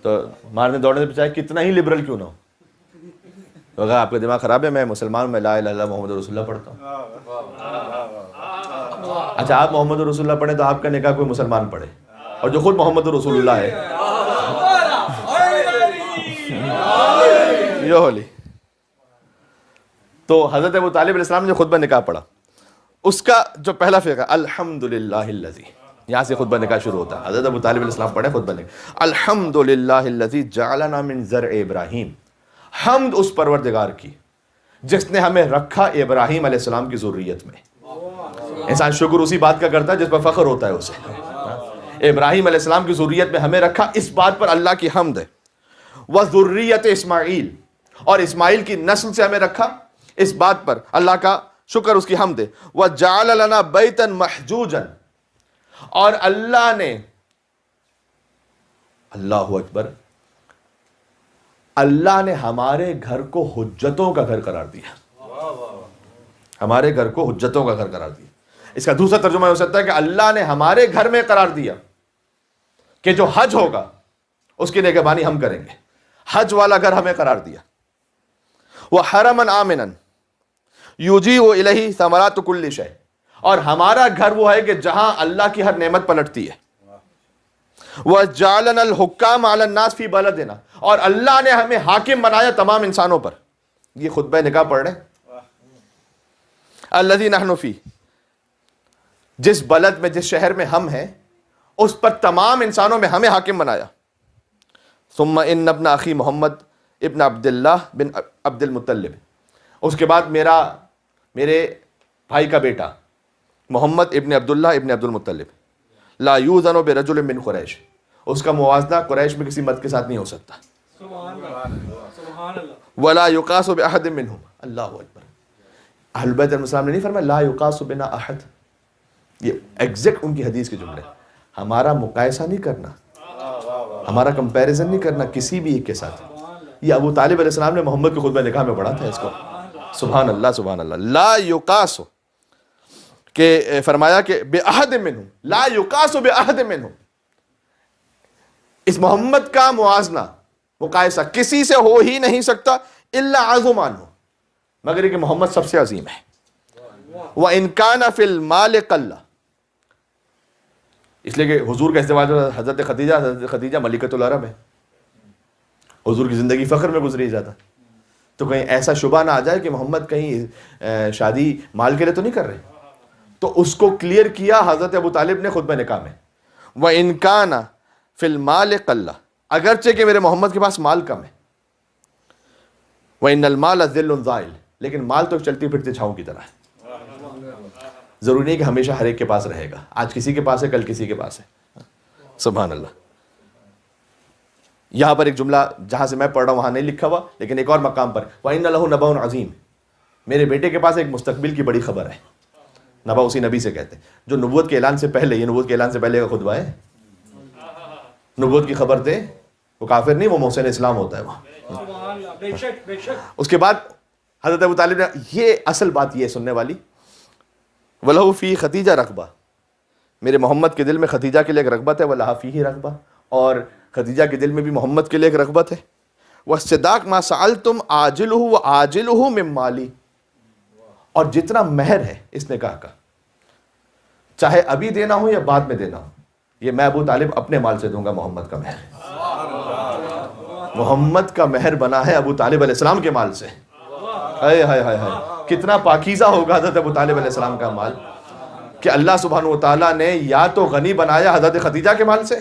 تو مارنے دوڑنے سے چاہے کتنا ہی لبرل کیوں نہ ہو، تو اگر آپ کا دماغ خراب ہے، میں مسلمان ہوں، میں لا الہ الا اللہ محمد رسول اللہ پڑھتا ہوں۔ اچھا، آپ محمد رسول اللہ پڑھیں تو آپ کا نکاح کوئی مسلمان پڑھے، اور جو خود محمد رسول اللہ ہے یہ ہولی۔ تو حضرت ابو طالب علیہ السلام نے خطبہ نکاح پڑھا، اس کا جو پہلا فقرہ الحمدللہ الذی، یہاں سے خطبہ نکاح شروع ہوتا ہے۔ حضرت ابو طالب علیہ السلام پڑھے خطبہ نکاح، الحمدللہ الذی جعلنا من زرع ابراہیم، حمد اس پروردگار کی جس نے ہمیں رکھا ابراہیم علیہ السلام کی ذریت میں۔ انسان شکر اسی بات کا کرتا ہے جس پر فخر ہوتا ہے اسے۔ ابراہیم علیہ السلام کی ذریت میں ہمیں رکھا، اس بات پر اللہ کی حمد ہے۔ وذریت اسماعیل، اور اسماعیل کی نسل سے ہمیں رکھا، اس بات پر اللہ کا شکر، اس کی حمد ہے۔ وجعل لنا بیتا محجوجا، اور اللہ نے، اللہ اکبر، اللہ نے ہمارے گھر کو حجتوں کا گھر قرار دیا، ہمارے گھر کو حجتوں کا گھر قرار دیا۔ اس کا دوسرا ترجمہ ہو سکتا ہے کہ اللہ نے ہمارے گھر میں قرار دیا کہ جو حج ہوگا اس کی نگہبانی ہم کریں گے، حج والا گھر ہمیں قرار دیا۔ وحرما آمنا یجیء الیہ ثمرات کل شیء، اور ہمارا گھر وہ ہے کہ جہاں اللہ کی ہر نعمت پلٹتی ہے۔ وَجَعَلَنَا الْحُكَّامَ عَلَى النَّاسِ فِي بَلَدِنَا، اور اللہ نے ہمیں حاکم بنایا تمام انسانوں پر۔ یہ خطبہ نکاح پڑھ رہے ہیں۔ الَّذِي نَحْنُ فِيهِ، جس بلد میں، جس شہر میں ہم ہیں، اس پر تمام انسانوں میں ہمیں حاکم بنایا۔ ثم ان ابن اخی محمد ابن عبداللہ بن عبد المطلب، اس کے بعد میرے بھائی کا بیٹا محمد ابن عبداللہ ابن عبد المطلب، لا یوزن برجل من قریش، اس کا موازنہ قریش میں کسی مرد کے ساتھ نہیں ہو سکتا۔ ولا یقاس باحد منہم، اللہ اکبر، اہل بیت السلام نے نہیں فرمایا لا یقاس بنا احد، یہ ایگزیکٹ ان کی حدیث کے جملے۔ ہمارا مقایسہ نہیں کرنا، ہمارا کمپیریزن نہیں کرنا کسی بھی ایک کے ساتھ۔ یہ ابو طالب علیہ السلام نے محمد کے خطبہ نکاح میں پڑھا تھا اس کو. سبحان اللہ سبحان اللہ. لا یقاس کہ فرمایا کہ بِأَحَدٍ مِّنْهُمْ لا یقاس بِأَحَدٍ مِّنْهُمْ, اس محمد کا موازنہ مقایسہ کسی سے ہو ہی نہیں سکتا الا عظم عنہ, مگر یہ کہ محمد سب سے عظیم ہے. وَإِنْ كَانَ فِي الْمَالِ قَلَّ, اس لیے کہ حضور کا استعمال حضرت خدیجہ ملکۃ العرب ہے, حضور کی زندگی فخر میں گزری جاتا, تو کہیں ایسا شبہ نہ آ جائے کہ محمد کہیں شادی مال کے لیے تو نہیں کر رہے. تو اس کو کلیئر کیا حضرت ابو طالب نے خطبہ نکاح میں. وَإِنْ كَانَ فِي الْمَالِ قَلَّ, اگرچہ کہ میرے محمد کے پاس مال کم ہے. وَإِنَّ الْمَالَ ذِلٌّ ذَائِلٌ, لیکن مال تو چلتی پھرتی چھاؤں کی طرح ہے, ضروری نہیں کہ ہمیشہ ہر ایک کے پاس رہے گا. آج کسی کے پاس ہے, کل کسی کے پاس ہے. سبحان اللہ. یہاں پر ایک جملہ جہاں سے میں پڑھ رہا ہوں وہاں نہیں لکھا ہوا, لیکن ایک اور مقام پر وَإِنَّ لَهُ نَبَأٌ عَظِيمٌ, میرے بیٹے کے پاس ایک مستقبل کی بڑی خبر ہے. نبا اسی نبی سے کہتے ہیں جو نبوت کے اعلان سے پہلے, یہ نبوت کے اعلان سے پہلے کا خطبہ ہے. نبوت کی خبر دے, وہ کافر نہیں, وہ محسن اسلام ہوتا ہے وہاں. بے شک بے شک. اس کے بعد حضرت ابو طالب نے, یہ اصل بات یہ سننے والی, وَلَهُ فِي خَدِیجَہ رغبہ, میرے محمد کے دل میں خدیجہ کے لیے ایک رغبت ہے. وَلَهَا فِيهِ رغبہ, اور خدیجہ کے دل میں بھی محمد کے لیے ایک رغبت ہے. وَالصِّدَاقُ مَا سَأَلْتُمْ عَاجِلُهُ وَعَاجِلُهُ مِن مَالِي, اور جتنا مہر ہے اس نکاح کا, چاہے ابھی دینا ہو یا بعد میں دینا ہو, یہ میں ابو طالب اپنے مال سے دوں گا. محمد کا مہر, محمد کا مہر بنا ہے ابو طالب علیہ السلام کے مال سے. ہائے ہائے ہائے ہائے, کتنا پاکیزہ ہوگا حضرت ابو طالب علیہ السلام کا مال, کہ اللہ سبحانہ و تعالیٰ نے یا تو غنی بنایا حضرت خدیجہ کے مال سے,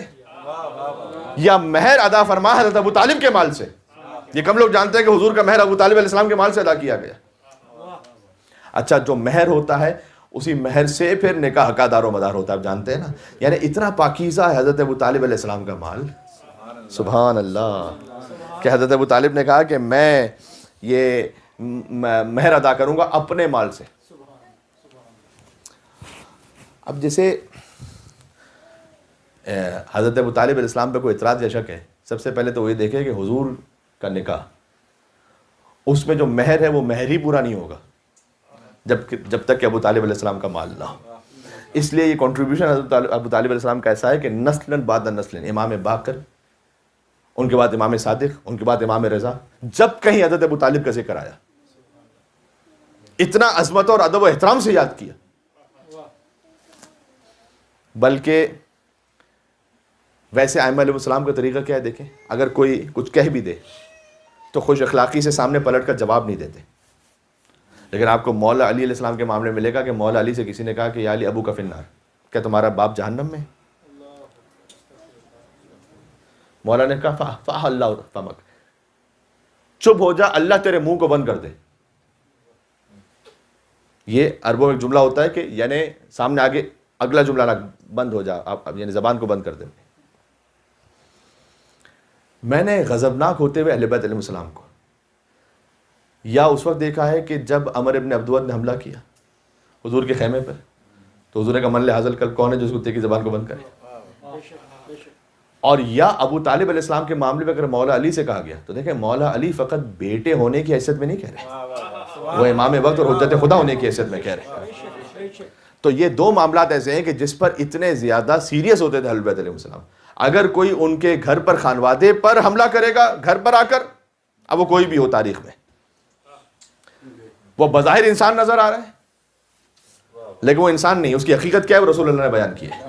یا مہر ادا فرما حضرت ابو طالب کے مال سے. یہ کم لوگ جانتے ہیں کہ حضور کا مہر ابو طالب علیہ السلام کے مال سے ادا کیا گیا. اچھا, جو مہر ہوتا ہے اسی مہر سے پھر نکاح کا دار و مدار ہوتا ہے, آپ جانتے ہیں نا. یعنی اتنا پاکیزہ ہے حضرت ابو طالب علیہ السلام کا مال. سبحان اللہ. کہ حضرت ابو طالب نے کہا کہ میں یہ مہر ادا کروں گا اپنے مال سے. اب جیسے حضرت ابو طالب علیہ السلام پہ کوئی اعتراض یا شک ہے, سب سے پہلے تو یہ دیکھیں کہ حضور کا نکاح, اس میں جو مہر ہے وہ مہر ہی پورا نہیں ہوگا جب تک کہ ابو طالب علیہ السلام کا مال نہ ہو. اس لیے یہ کنٹریبیوشن حضرت ابو طالب علیہ السلام کا ایسا ہے کہ نسلاً بعد نسلاً, امام باقر, ان کے بعد امام صادق, ان کے بعد امام رضا, جب کہیں حضرت ابو طالب کا ذکر آیا اتنا عظمت اور ادب و احترام سے یاد کیا. بلکہ ویسے ائمہ علیہ السلام کا طریقہ کیا ہے دیکھیں, اگر کوئی کچھ کہہ بھی دے تو خوش اخلاقی سے سامنے پلٹ کر جواب نہیں دیتے. لیکن آپ کو مولا علی علیہ السلام کے معاملے میں ملے گا کہ مولا علی سے کسی نے کہا کہ یا علی ابو کا فی النار, کیا تمہارا باپ جہنم میں؟ مولا نے کہا فاح اللہ فمک, چپ ہو جا, اللہ تیرے منہ کو بند کر دے. یہ عربوں میں ایک جملہ ہوتا ہے کہ یعنی سامنے آگے اگلا جملہ نہ, بند ہو جا آپ, یعنی زبان کو بند کر دیں. میں نے غضبناک ہوتے ہوئے اہل بیت علیہ السلام کو یا اس وقت دیکھا ہے کہ جب عمر ابن عبدود نے حملہ کیا حضور کے خیمے پر, تو حضور نے کہا من لحاظ کل کون ہے جو اس کتے کی زبان کو بند کرے. اور یا ابو طالب علیہ السلام کے معاملے میں اگر مولا علی سے کہا گیا تو دیکھیں مولا علی فقط بیٹے ہونے کی حیثیت میں نہیں کہہ رہے, وہ امام وقت اور حجت خدا ہونے کی حیثیت میں کہہ رہے. تو یہ دو معاملات ایسے ہیں کہ جس پر اتنے زیادہ سیریس ہوتے تھے اہل بیت علیہ السلام. اگر کوئی ان کے گھر پر, خانوادے پر حملہ کرے گا گھر پر آ کر, اب وہ کوئی بھی ہو تاریخ میں, وہ بظاہر انسان نظر آ رہا ہے لیکن وہ انسان نہیں, اس کی حقیقت کیا ہے وہ رسول اللہ نے بیان کی ہے.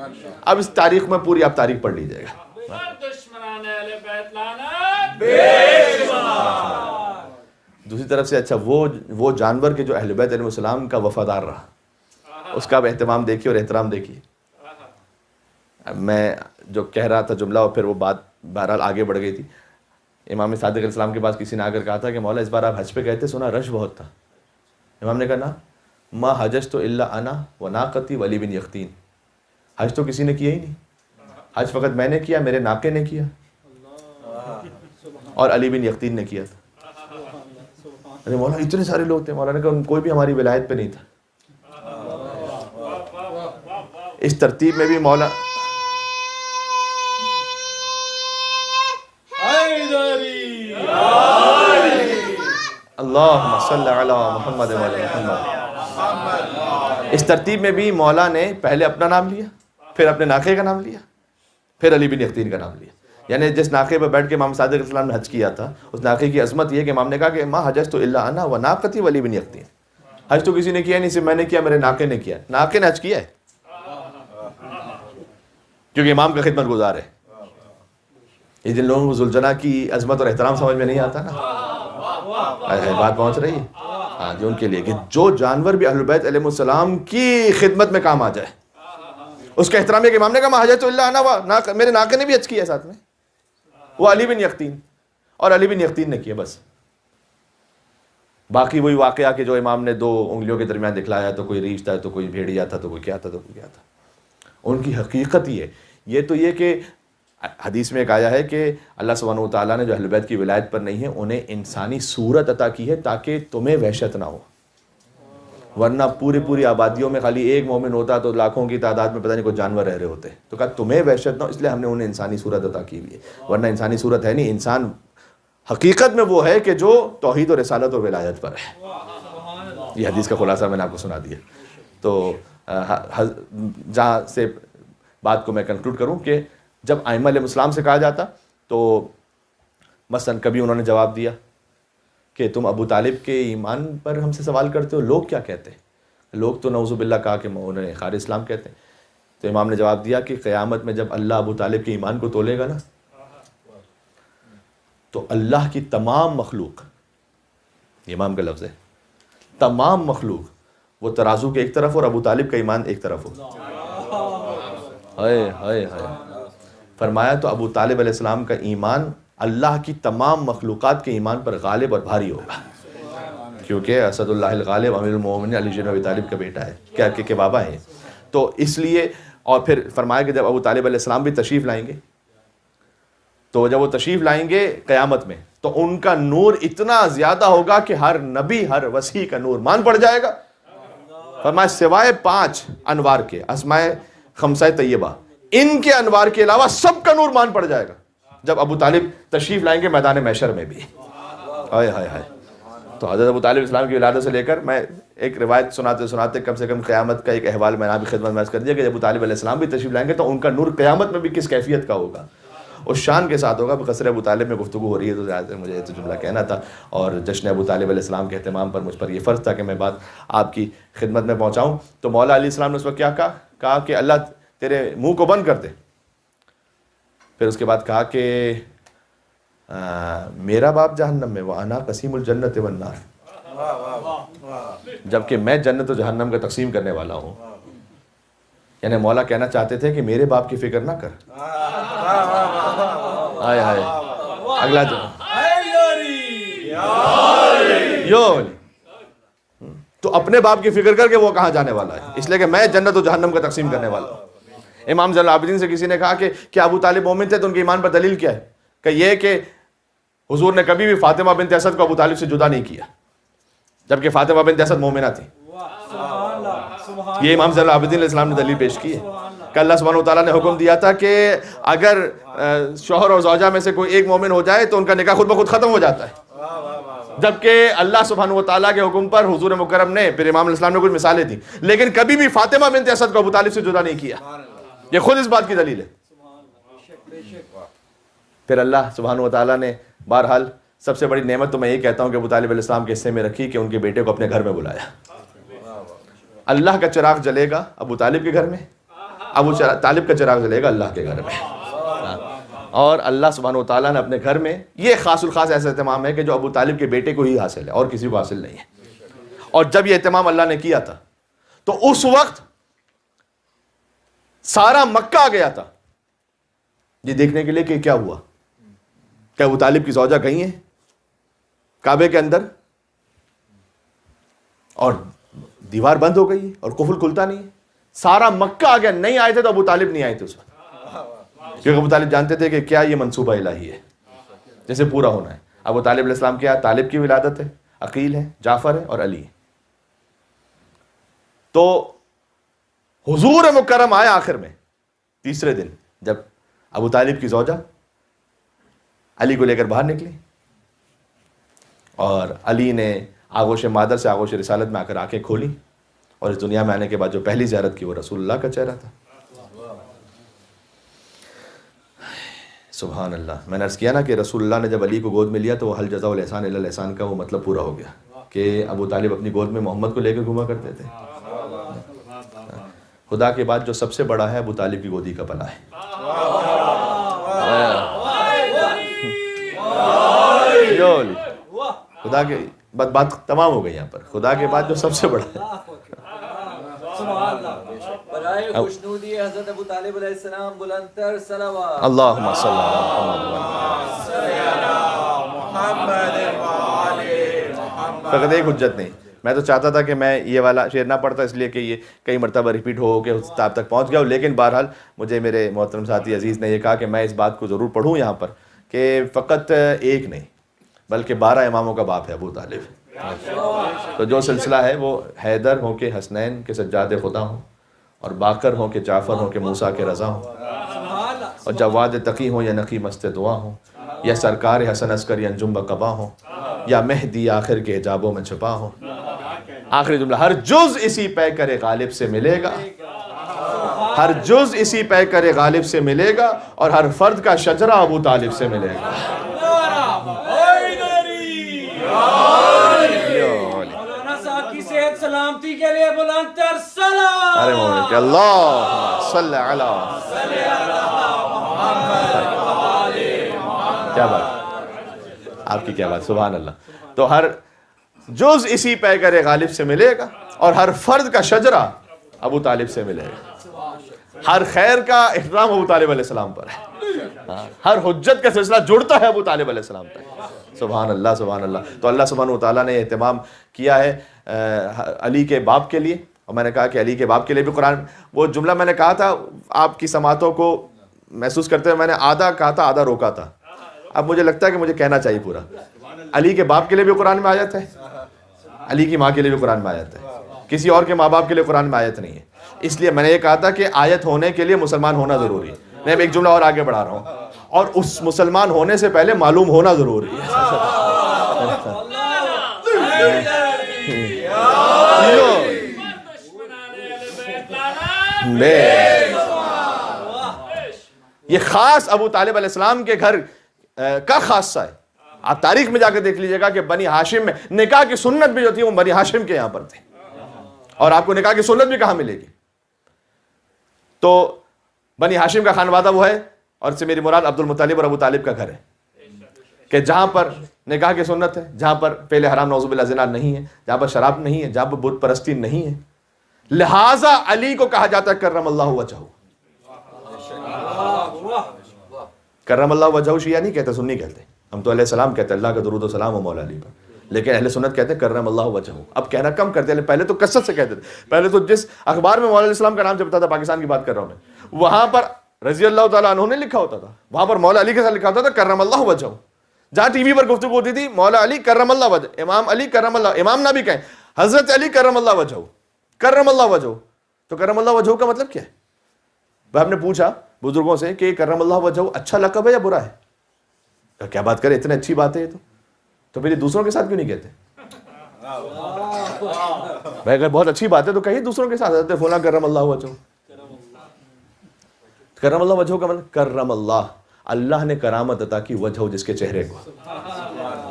اب اس تاریخ میں پوری آپ تاریخ پڑھ لیجئے گا. دوسری طرف سے اچھا وہ جانور کے جو اہل بیت علیہ السلام کا وفادار رہا, اس کا اہتمام دیکھیے اور احترام دیکھیے. میں جو کہہ رہا تھا جملہ اور پھر وہ بات بہرحال آگے بڑھ گئی تھی. امام صادق علیہ السلام کے پاس کسی نے آ کر کہا تھا کہ مولا اس بار آپ حج پہ گئے تھے, سنا رش بہت تھا. امام نے کہا نا, ما حججت الا انا وناقتی وعلی بن یقطین, حج تو کسی نے کیا ہی نہیں, حج فقط میں نے کیا, میرے ناقے نے کیا اور علی بن یقطین نے کیا تھا. ارے مولا اتنے سارے لوگ تھے. مولا نے کہا کوئی بھی ہماری ولایت پہ نہیں تھا. اس ترتیب میں بھی مولا حیدری اللہم صلی علی محمد و علی محمد. اس ترتیب میں بھی مولا نے پہلے اپنا نام لیا، پھر اپنے ناقے کا نام لیا، پھر علی بن یقطین کا نام لیا. یعنی جس ناقے پر بیٹھ کے امام صادق علیہ السلام نے حج کیا تھا، اس ناقے کی عظمت یہ ہے کہ امام نے کہا کہ ما حججت الا انا و ناقتی و علی بن یقطین. حج تو کسی نے کیا نہیں، صرف میں نے کیا، میرے ناقے نے کیا. ناقے نے حج کیا ہے کیونکہ امام کا خدمت گزار ہے. یہ جن لوگوں کو ذوالجناح کی عظمت اور احترام سمجھ میں نہیں آتا نا، بات پہنچ رہی ہے؟ ہاں جی، ان کے لیے کہ جو جانور بھی اہل بیت علیہ السلام کی خدمت میں کام آ جائے، اس کا احترام ہے کہ امام نے کہا ما حججت الا انا و میرے ناقے نے بھی حج کیا ساتھ میں، وہ علی بن یقطین، اور علی بن یقطین نے کیا بس. باقی وہی واقعہ کہ جو امام نے 2 انگلیوں کے درمیان دکھلایا، تو کوئی ریچھ تھا، تو کوئی بھیڑیا تھا، تو کوئی کیا تھا، تو کوئی کیا تھا. ان کی حقیقت یہ تو یہ کہ حدیث میں ایک آیا ہے کہ اللہ سبحانہ و تعالیٰ نے جو اہل بیت کی ولایت پر نہیں ہے انہیں انسانی صورت عطا کی ہے تاکہ تمہیں وحشت نہ ہو، ورنہ پوری آبادیوں میں خالی ایک مومن ہوتا تو لاکھوں کی تعداد میں پتہ نہیں کوئی جانور رہ رہے ہوتے. تو کہا تمہیں وحشت نہ ہو، اس لیے ہم نے انہیں انسانی صورت عطا کی ہوئی ہے، ورنہ انسانی صورت ہے نہیں. انسان حقیقت میں وہ ہے کہ جو توحید و رسالت اور ولایت پر ہے. یہ حدیث کا خلاصہ میں نے آپ کو سنا دیا. تو جہاں سے بات کو میں کنکلوڈ کروں کہ جب ائمہ علیہ السلام سے کہا جاتا تو مثلا کبھی انہوں نے جواب دیا کہ تم ابو طالب کے ایمان پر ہم سے سوال کرتے ہو، لوگ کیا کہتے ہیں؟ لوگ تو نعوذ باللہ کہا کہ انہیں خارج اسلام کہتے ہیں. تو امام نے جواب دیا کہ قیامت میں جب اللہ ابو طالب کے ایمان کو تولے گا نا، تو اللہ کی تمام مخلوق، یہ امام کا لفظ ہے، تمام مخلوق وہ ترازو کے ایک طرف اور ابو طالب کا ایمان ایک طرف ہو. ہائے ہائے ہائے. فرمایا تو ابو طالب علیہ السلام کا ایمان اللہ کی تمام مخلوقات کے ایمان پر غالب اور بھاری ہوگا، کیونکہ اسد اللہ الغالب امیر المومنین علی بن ابی طالب کا بیٹا ہے، کیا کہ بابا ہیں. تو اس لیے اور پھر فرمایا کہ جب ابو طالب علیہ السلام بھی تشریف لائیں گے، تو جب وہ تشریف لائیں گے قیامت میں تو ان کا نور اتنا زیادہ ہوگا کہ ہر نبی، ہر وصی کا نور مان پڑ جائے گا. فرمایا سوائے 5 انوار کے، اسماء 5 طیبہ، ان کے انوار کے علاوہ سب کا نور مان پڑ جائے گا جب ابو طالب تشریف لائیں گے میدان محشر میں بھی. ہائے ہائے ہائے. تو حضرت ابو طالب اسلام کی ولادت سے لے کر میں ایک روایت سناتے کم سے کم قیامت کا ایک احوال میں نے آپ کی خدمت میں عرض کر دیا کہ جب ابو طالب علیہ السلام بھی تشریف لائیں گے تو ان کا نور قیامت میں بھی کس کیفیت کا ہوگا، اس شان کے ساتھ ہوگا. قصر ابو طالب میں گفتگو ہو رہی ہے تو زیادہ مجھے یہ جملہ کہنا تھا، اور جشن ابو طالب علیہ السلام کے اہتمام پر مجھ پر یہ فرض تھا کہ میں بات آپ کی خدمت میں پہنچاؤں. تو مولا علیہ السلام نے اس وقت کیا کہا کہ اللہ تیرے منہ کو بند کر دے. پھر اس کے بعد کہا کہ میرا باپ جہنم میں، وَأَنَا قَسِيمُ الْجَنَّةِ وَالنَّارِ، جبکہ میں جنت و جہنم کا تقسیم کرنے والا ہوں. یعنی مولا کہنا چاہتے تھے کہ میرے باپ کی فکر نہ کر. آئے آئے اگلا تو اپنے باپ کی فکر کر کے وہ کہاں جانے والا ہے، اس لیے کہ میں جنت و جہنم کا تقسیم کرنے والا ہوں. امام زین العابدین سے کسی نے کہا کہ کیا ابو طالب مومن تھے؟ تو ان کے ایمان پر دلیل کیا ہے؟ کہ یہ کہ حضور نے کبھی بھی فاطمہ بنت اسد کو ابو طالب سے جدا نہیں کیا، جبکہ فاطمہ بنت اسد مومنہ تھی. یہ امام زین العابدین علیہ السلام نے دلیل پیش کی ہے کہ اللہ سبحانہ و تعالیٰ نے حکم دیا تھا کہ اگر شوہر اور زوجہ میں سے کوئی ایک مومن ہو جائے تو ان کا نکاح خود بخود ختم ہو جاتا ہے، جبکہ اللہ سبحانہ و تعالیٰ کے حکم پر حضور مکرم نے، پھر امام علیہ السلام نے کچھ مثالیں تھیں، لیکن کبھی بھی فاطمہ بنت اسد کو ابو طالب سے جدا نہیں کیا. یہ خود اس بات کی دلیل ہے. پھر اللہ سبحانہ و تعالیٰ نے بہرحال سب سے بڑی نعمت تو میں یہ کہتا ہوں کہ ابو طالب علیہ السلام کے حصے میں رکھی کہ ان کے بیٹے کو اپنے گھر میں بلایا. اللہ کا چراغ جلے گا ابو طالب کے گھر میں، ابو طالب کا چراغ جلے گا اللہ کے گھر میں. اور اللہ سبحانہ و تعالیٰ نے اپنے گھر میں یہ خاص الخاص ایسا اہتمام ہے کہ جو ابو طالب کے بیٹے کو ہی حاصل ہے اور کسی کو حاصل نہیں ہے. اور جب یہ اہتمام اللہ نے کیا تھا تو اس وقت سارا مکہ آ گیا تھا یہ دیکھنے کے لیے کہ کیا ہوا، کہ ابو طالب کی زوجہ گئی ہیں کعبے کے اندر اور دیوار بند ہو گئی اور قفل کھلتا نہیں ہے. سارا مکہ آ گیا. نہیں آئے تھے تو ابو طالب نہیں آئے تھے اس وقت، کیونکہ ابو طالب جانتے تھے کہ کیا یہ منصوبہ الہی ہے جیسے پورا ہونا ہے. ابو طالب علیہ السلام کیا طالب کی ولادت ہے، عقیل ہے، جعفر ہے اور علی ہے. تو حضور مکرم آئے آخر میں تیسرے دن جب ابو طالب کی زوجہ علی کو لے کر باہر نکلی. اور علی نے آغوش مادر سے آغوش رسالت میں آ کر آنکھیں کھولی اور اس دنیا میں آنے کے بعد جو پہلی زیارت کی وہ رسول اللہ کا چہرہ تھا. سبحان اللہ. میں نے عرض کیا نا کہ رسول اللہ نے جب علی کو گود میں لیا تو وہ حل جزاء الاحسان الا الاحسان کا وہ مطلب پورا ہو گیا کہ ابو طالب اپنی گود میں محمد کو لے کے گھوما کرتے تھے. خدا کے بعد جو سب سے بڑا ہے ابو طالب کی گودی کا پناہ ہے. خدا کے بات تمام ہو گئی یہاں پر. خدا کے بعد جو سب سے بڑا ہے برائے خوشنودی حضرت ابو طالب علیہ السلام بلند تر صلوات. اللہم صلی علی محمد. فقط ایک حجت نہیں. میں تو چاہتا تھا کہ میں یہ والا شعر نہ پڑھتا اس لیے کہ یہ کئی مرتبہ ریپیٹ ہو کے اس کتاب تک پہنچ گیا ہوں، لیکن بہرحال مجھے میرے محترم ساتھی عزیز نے یہ کہا کہ میں اس بات کو ضرور پڑھوں یہاں پر کہ فقط ایک نہیں بلکہ 12 اماموں کا باپ ہے ابو طالب. تو جو سلسلہ ہے وہ حیدر ہوں کہ حسنین کے سجاد خدا ہوں، اور باقر ہوں کہ جعفر ہوں کہ موسیٰ کے رضا ہوں، اور جواد تقی ہوں یا نقی مست دعا ہوں، یا سرکار حسن عسکر یا انجم بقبا ہوں، یا مہدی آخر کے حجابوں میں چھپا ہوں. آخری جملہ، ہر جز اسی پے کرے غالب سے ملے گا، ہر جز اسی پے کرے غالب سے ملے گا، اور ہر فرد کا شجرہ ابو طالب سے ملے گا. مولانا صاحب کی صحت سلامتی کے لیے بلند تر صلوات. ارے مومن کہ اللہ صلی علی کیا بات، آپ کی کیا بات، سبحان اللہ. تو ہر جز اسی پے کرے غالب سے ملے گا، اور ہر فرد کا شجرہ ابو طالب سے ملے گا. ہر خیر کا احترام ابو طالب علیہ السلام پر ہے، ہر حجت کا سلسلہ جڑتا ہے ابو طالب علیہ السلام پر. سبحان اللہ سبحان اللہ. تو اللہ سبحانہ وتعالیٰ نے اہتمام کیا ہے علی کے باپ کے لیے، اور میں نے کہا کہ علی کے باپ کے لیے بھی قرآن، وہ جملہ میں نے کہا تھا آپ کی سماعتوں کو محسوس کرتے ہوئے میں نے آدھا کہا تھا آدھا روکا تھا، اب مجھے لگتا ہے کہ مجھے کہنا چاہیے پورا. علی کے باپ کے لیے بھی قرآن میں آیت ہے، علی کی ماں کے لیے بھی قرآن میں آیت ہے، کسی اور کے ماں باپ کے لیے قرآن میں آیت نہیں ہے. اس لیے میں نے یہ کہا تھا کہ آیت ہونے کے لیے مسلمان ہونا ضروری ہے. میں ایک جملہ اور آگے بڑھا رہا ہوں، اور اس مسلمان ہونے سے پہلے معلوم ہونا ضروری ہے. یہ خاص ابو طالب علیہ السلام کے گھر کا خاصہ ہے. آپ تاریخ میں جا کے دیکھ لیجئے گا کہ بنی ہاشم میں نکاح کی سنت بھی جو تھی وہ بنی ہاشم کے یہاں پر تھی، اور آپ کو نکاح کی سنت بھی کہاں ملے گی. تو بنی ہاشم کا خانوادہ وہ ہے، اور سے میری مراد عبد المطلب اور ابو طالب کا گھر ہے، کہ جہاں پر نکاح کی سنت ہے، جہاں پر پہلے حرام نعوذ باللہ زنا نہیں ہے، جہاں پر شراب نہیں ہے، جہاں پر بت پرستی نہیں ہے. لہٰذا علی کو کہا جاتا ہے کرم اللہ وجہہ. کرم اللہ وجہہ شیعہ نہیں کہتے، سنی کہتے. ہم تو علیہ السلام کہتے ہیں، اللہ کا درود و سلام و مولا علی پر، لیکن اہل سنت کہتے ہیں کرم اللہ وجہہ. اب کہنا کم کرتے ہیں، پہلے تو کثرت سے کہتے تھے. پہلے تو جس اخبار میں مولا علیہ السلام کا نام چپتا تھا، پاکستان کی بات کر رہا ہوں میں، وہاں پر رضی اللہ تعالیٰ عنہ نے لکھا ہوتا تھا، وہاں پر مولا علی کے ساتھ لکھا ہوتا تھا کرم اللہ وجہہ. جہاں ٹی وی پر گفتگو ہوتی تھی مولا علی کرم اللہ وجہ، امام علی کرم اللہ، امام نہ بھی کہیں، حضرت علی کرم اللہ وجہہ، کرم اللہ وجہہ. تو کرم اللہ وجہہ کا مطلب کیا ہے؟ ہم نے پوچھا بزرگوں سے کہ کرم اللہ وجہہ اچھا لقب ہے یا برا ہے؟ کیا بات کرے، اتنے اچھی بات ہے یہ تو پھر دوسروں کے ساتھ کیوں نہیں کہتے؟ بھائی اگر بہت اچھی بات ہے تو کہیے دوسروں کے ساتھ، حضرت فلاں کرم اللہ وجہہ. کرم اللہ وجہہ کا مطلب کرم اللہ، اللہ نے کرامت عطا کی وجہ جس کے چہرے کو،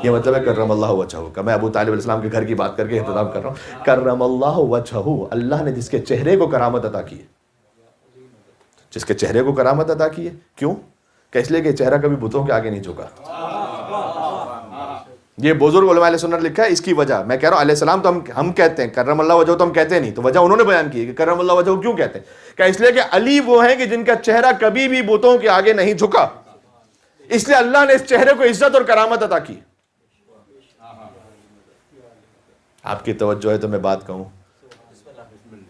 یہ مطلب ہے کرم اللہ وجہہ کا. میں ابو طالب علیہ السلام کے گھر کی بات کر کے اہتمام کر رہا ہوں. کرم اللہ وجہہ، اللہ نے جس کے چہرے کو کرامت عطا کی ہے، جس کے چہرے کو کرامت عطا کی ہے. کیوں؟ کہ اس لیے کہ چہرہ کبھی بتوں کے آگے نہیں جھکا. یہ بزرگ علماء علیہ سنت لکھا ہے. اس کی وجہ میں کہہ رہا ہوں، علیہ السلام تو ہم کہتے ہیں، کرم اللہ وجہہ تو ہم کہتے نہیں. تو وجہ انہوں نے بیان کی ہے کہ کرم اللہ وجہہ کیوں کہتے ہیں، کہ اس لیے کہ علی وہ ہیں کہ جن کا چہرہ کبھی بھی بتوں کے آگے نہیں جھکا، اس لیے اللہ نے اس چہرے کو عزت اور کرامت عطا کی. آپ کی توجہ ہے تو میں بات کہوں،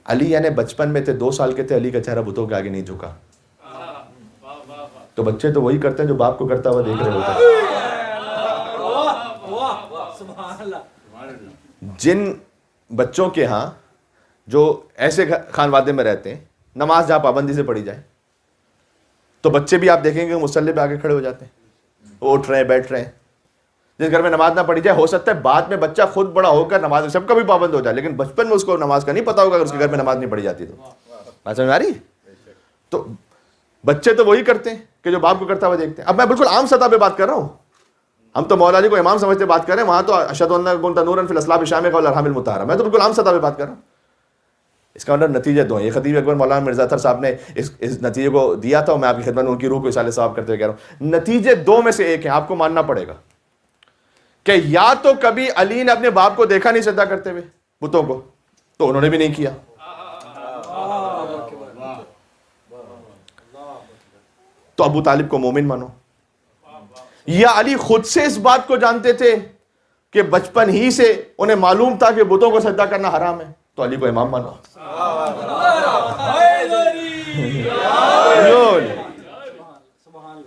علی یعنی بچپن میں تھے، 2 سال کے تھے، علی کا چہرہ بتوں کے آگے نہیں جھکا. تو بچے تو وہی کرتے ہیں جو باپ کو کرتا ہوا دیکھ رہے ہوتے ہیں. جن بچوں کے ہاں جو ایسے خانوادے میں رہتے ہیں، نماز جہاں پابندی سے پڑھی جائے، تو بچے بھی آپ دیکھیں گے مصلی پہ آگے کھڑے ہو جاتے ہیں، وہ اٹھ رہے ہیں بیٹھ رہے ہیں. جس گھر میں نماز نہ پڑھی جائے، ہو سکتا ہے بعد میں بچہ خود بڑا ہو کر نماز سب کا بھی پابند ہو جائے، لیکن بچپن میں اس کو نماز کا نہیں پتا ہوگا اگر اس کے گھر میں نماز نہیں پڑھی جاتی تو. بات سمجھ آ رہی؟ تو بچے تو وہی کرتے ہیں کہ جو باپ کو کرتا ہوا دیکھتے ہیں. اب میں بالکل عام سطح پہ بات کر رہا ہوں. ہم تو مولا علی کو امام سمجھتے بات کر رہے ہیں، وہاں تو اشہد ان کنت نورا فی الاصلاب الشامخہ والارحام المطہرہ. میں تو بالکل عام سطح پہ بات کر رہا ہوں. اس کا مطلب نتیجے دو ہیں. یہ خطیب اکبر مولانا مرزا اطہر صاحب نے اس نتیجے کو دیا تھا، اور میں آپ کی خدمت میں ان کی روح کو اصالہ ثواب کرتے ہوئے کہہ رہا ہوں. نتیجے دو میں سے ایک ہیں، آپ کو ماننا پڑے گا کہ یا تو کبھی علی نے اپنے باپ کو دیکھا نہیں سجدہ کرتے ہوئے بتوں کو، تو انہوں نے بھی نہیں کیا، تو ابو طالب کو مومن مانو. یا علی خود سے اس بات کو جانتے تھے کہ بچپن ہی سے انہیں معلوم تھا کہ بتوں کو سجدہ کرنا حرام ہے، تو علی کو امام مانو.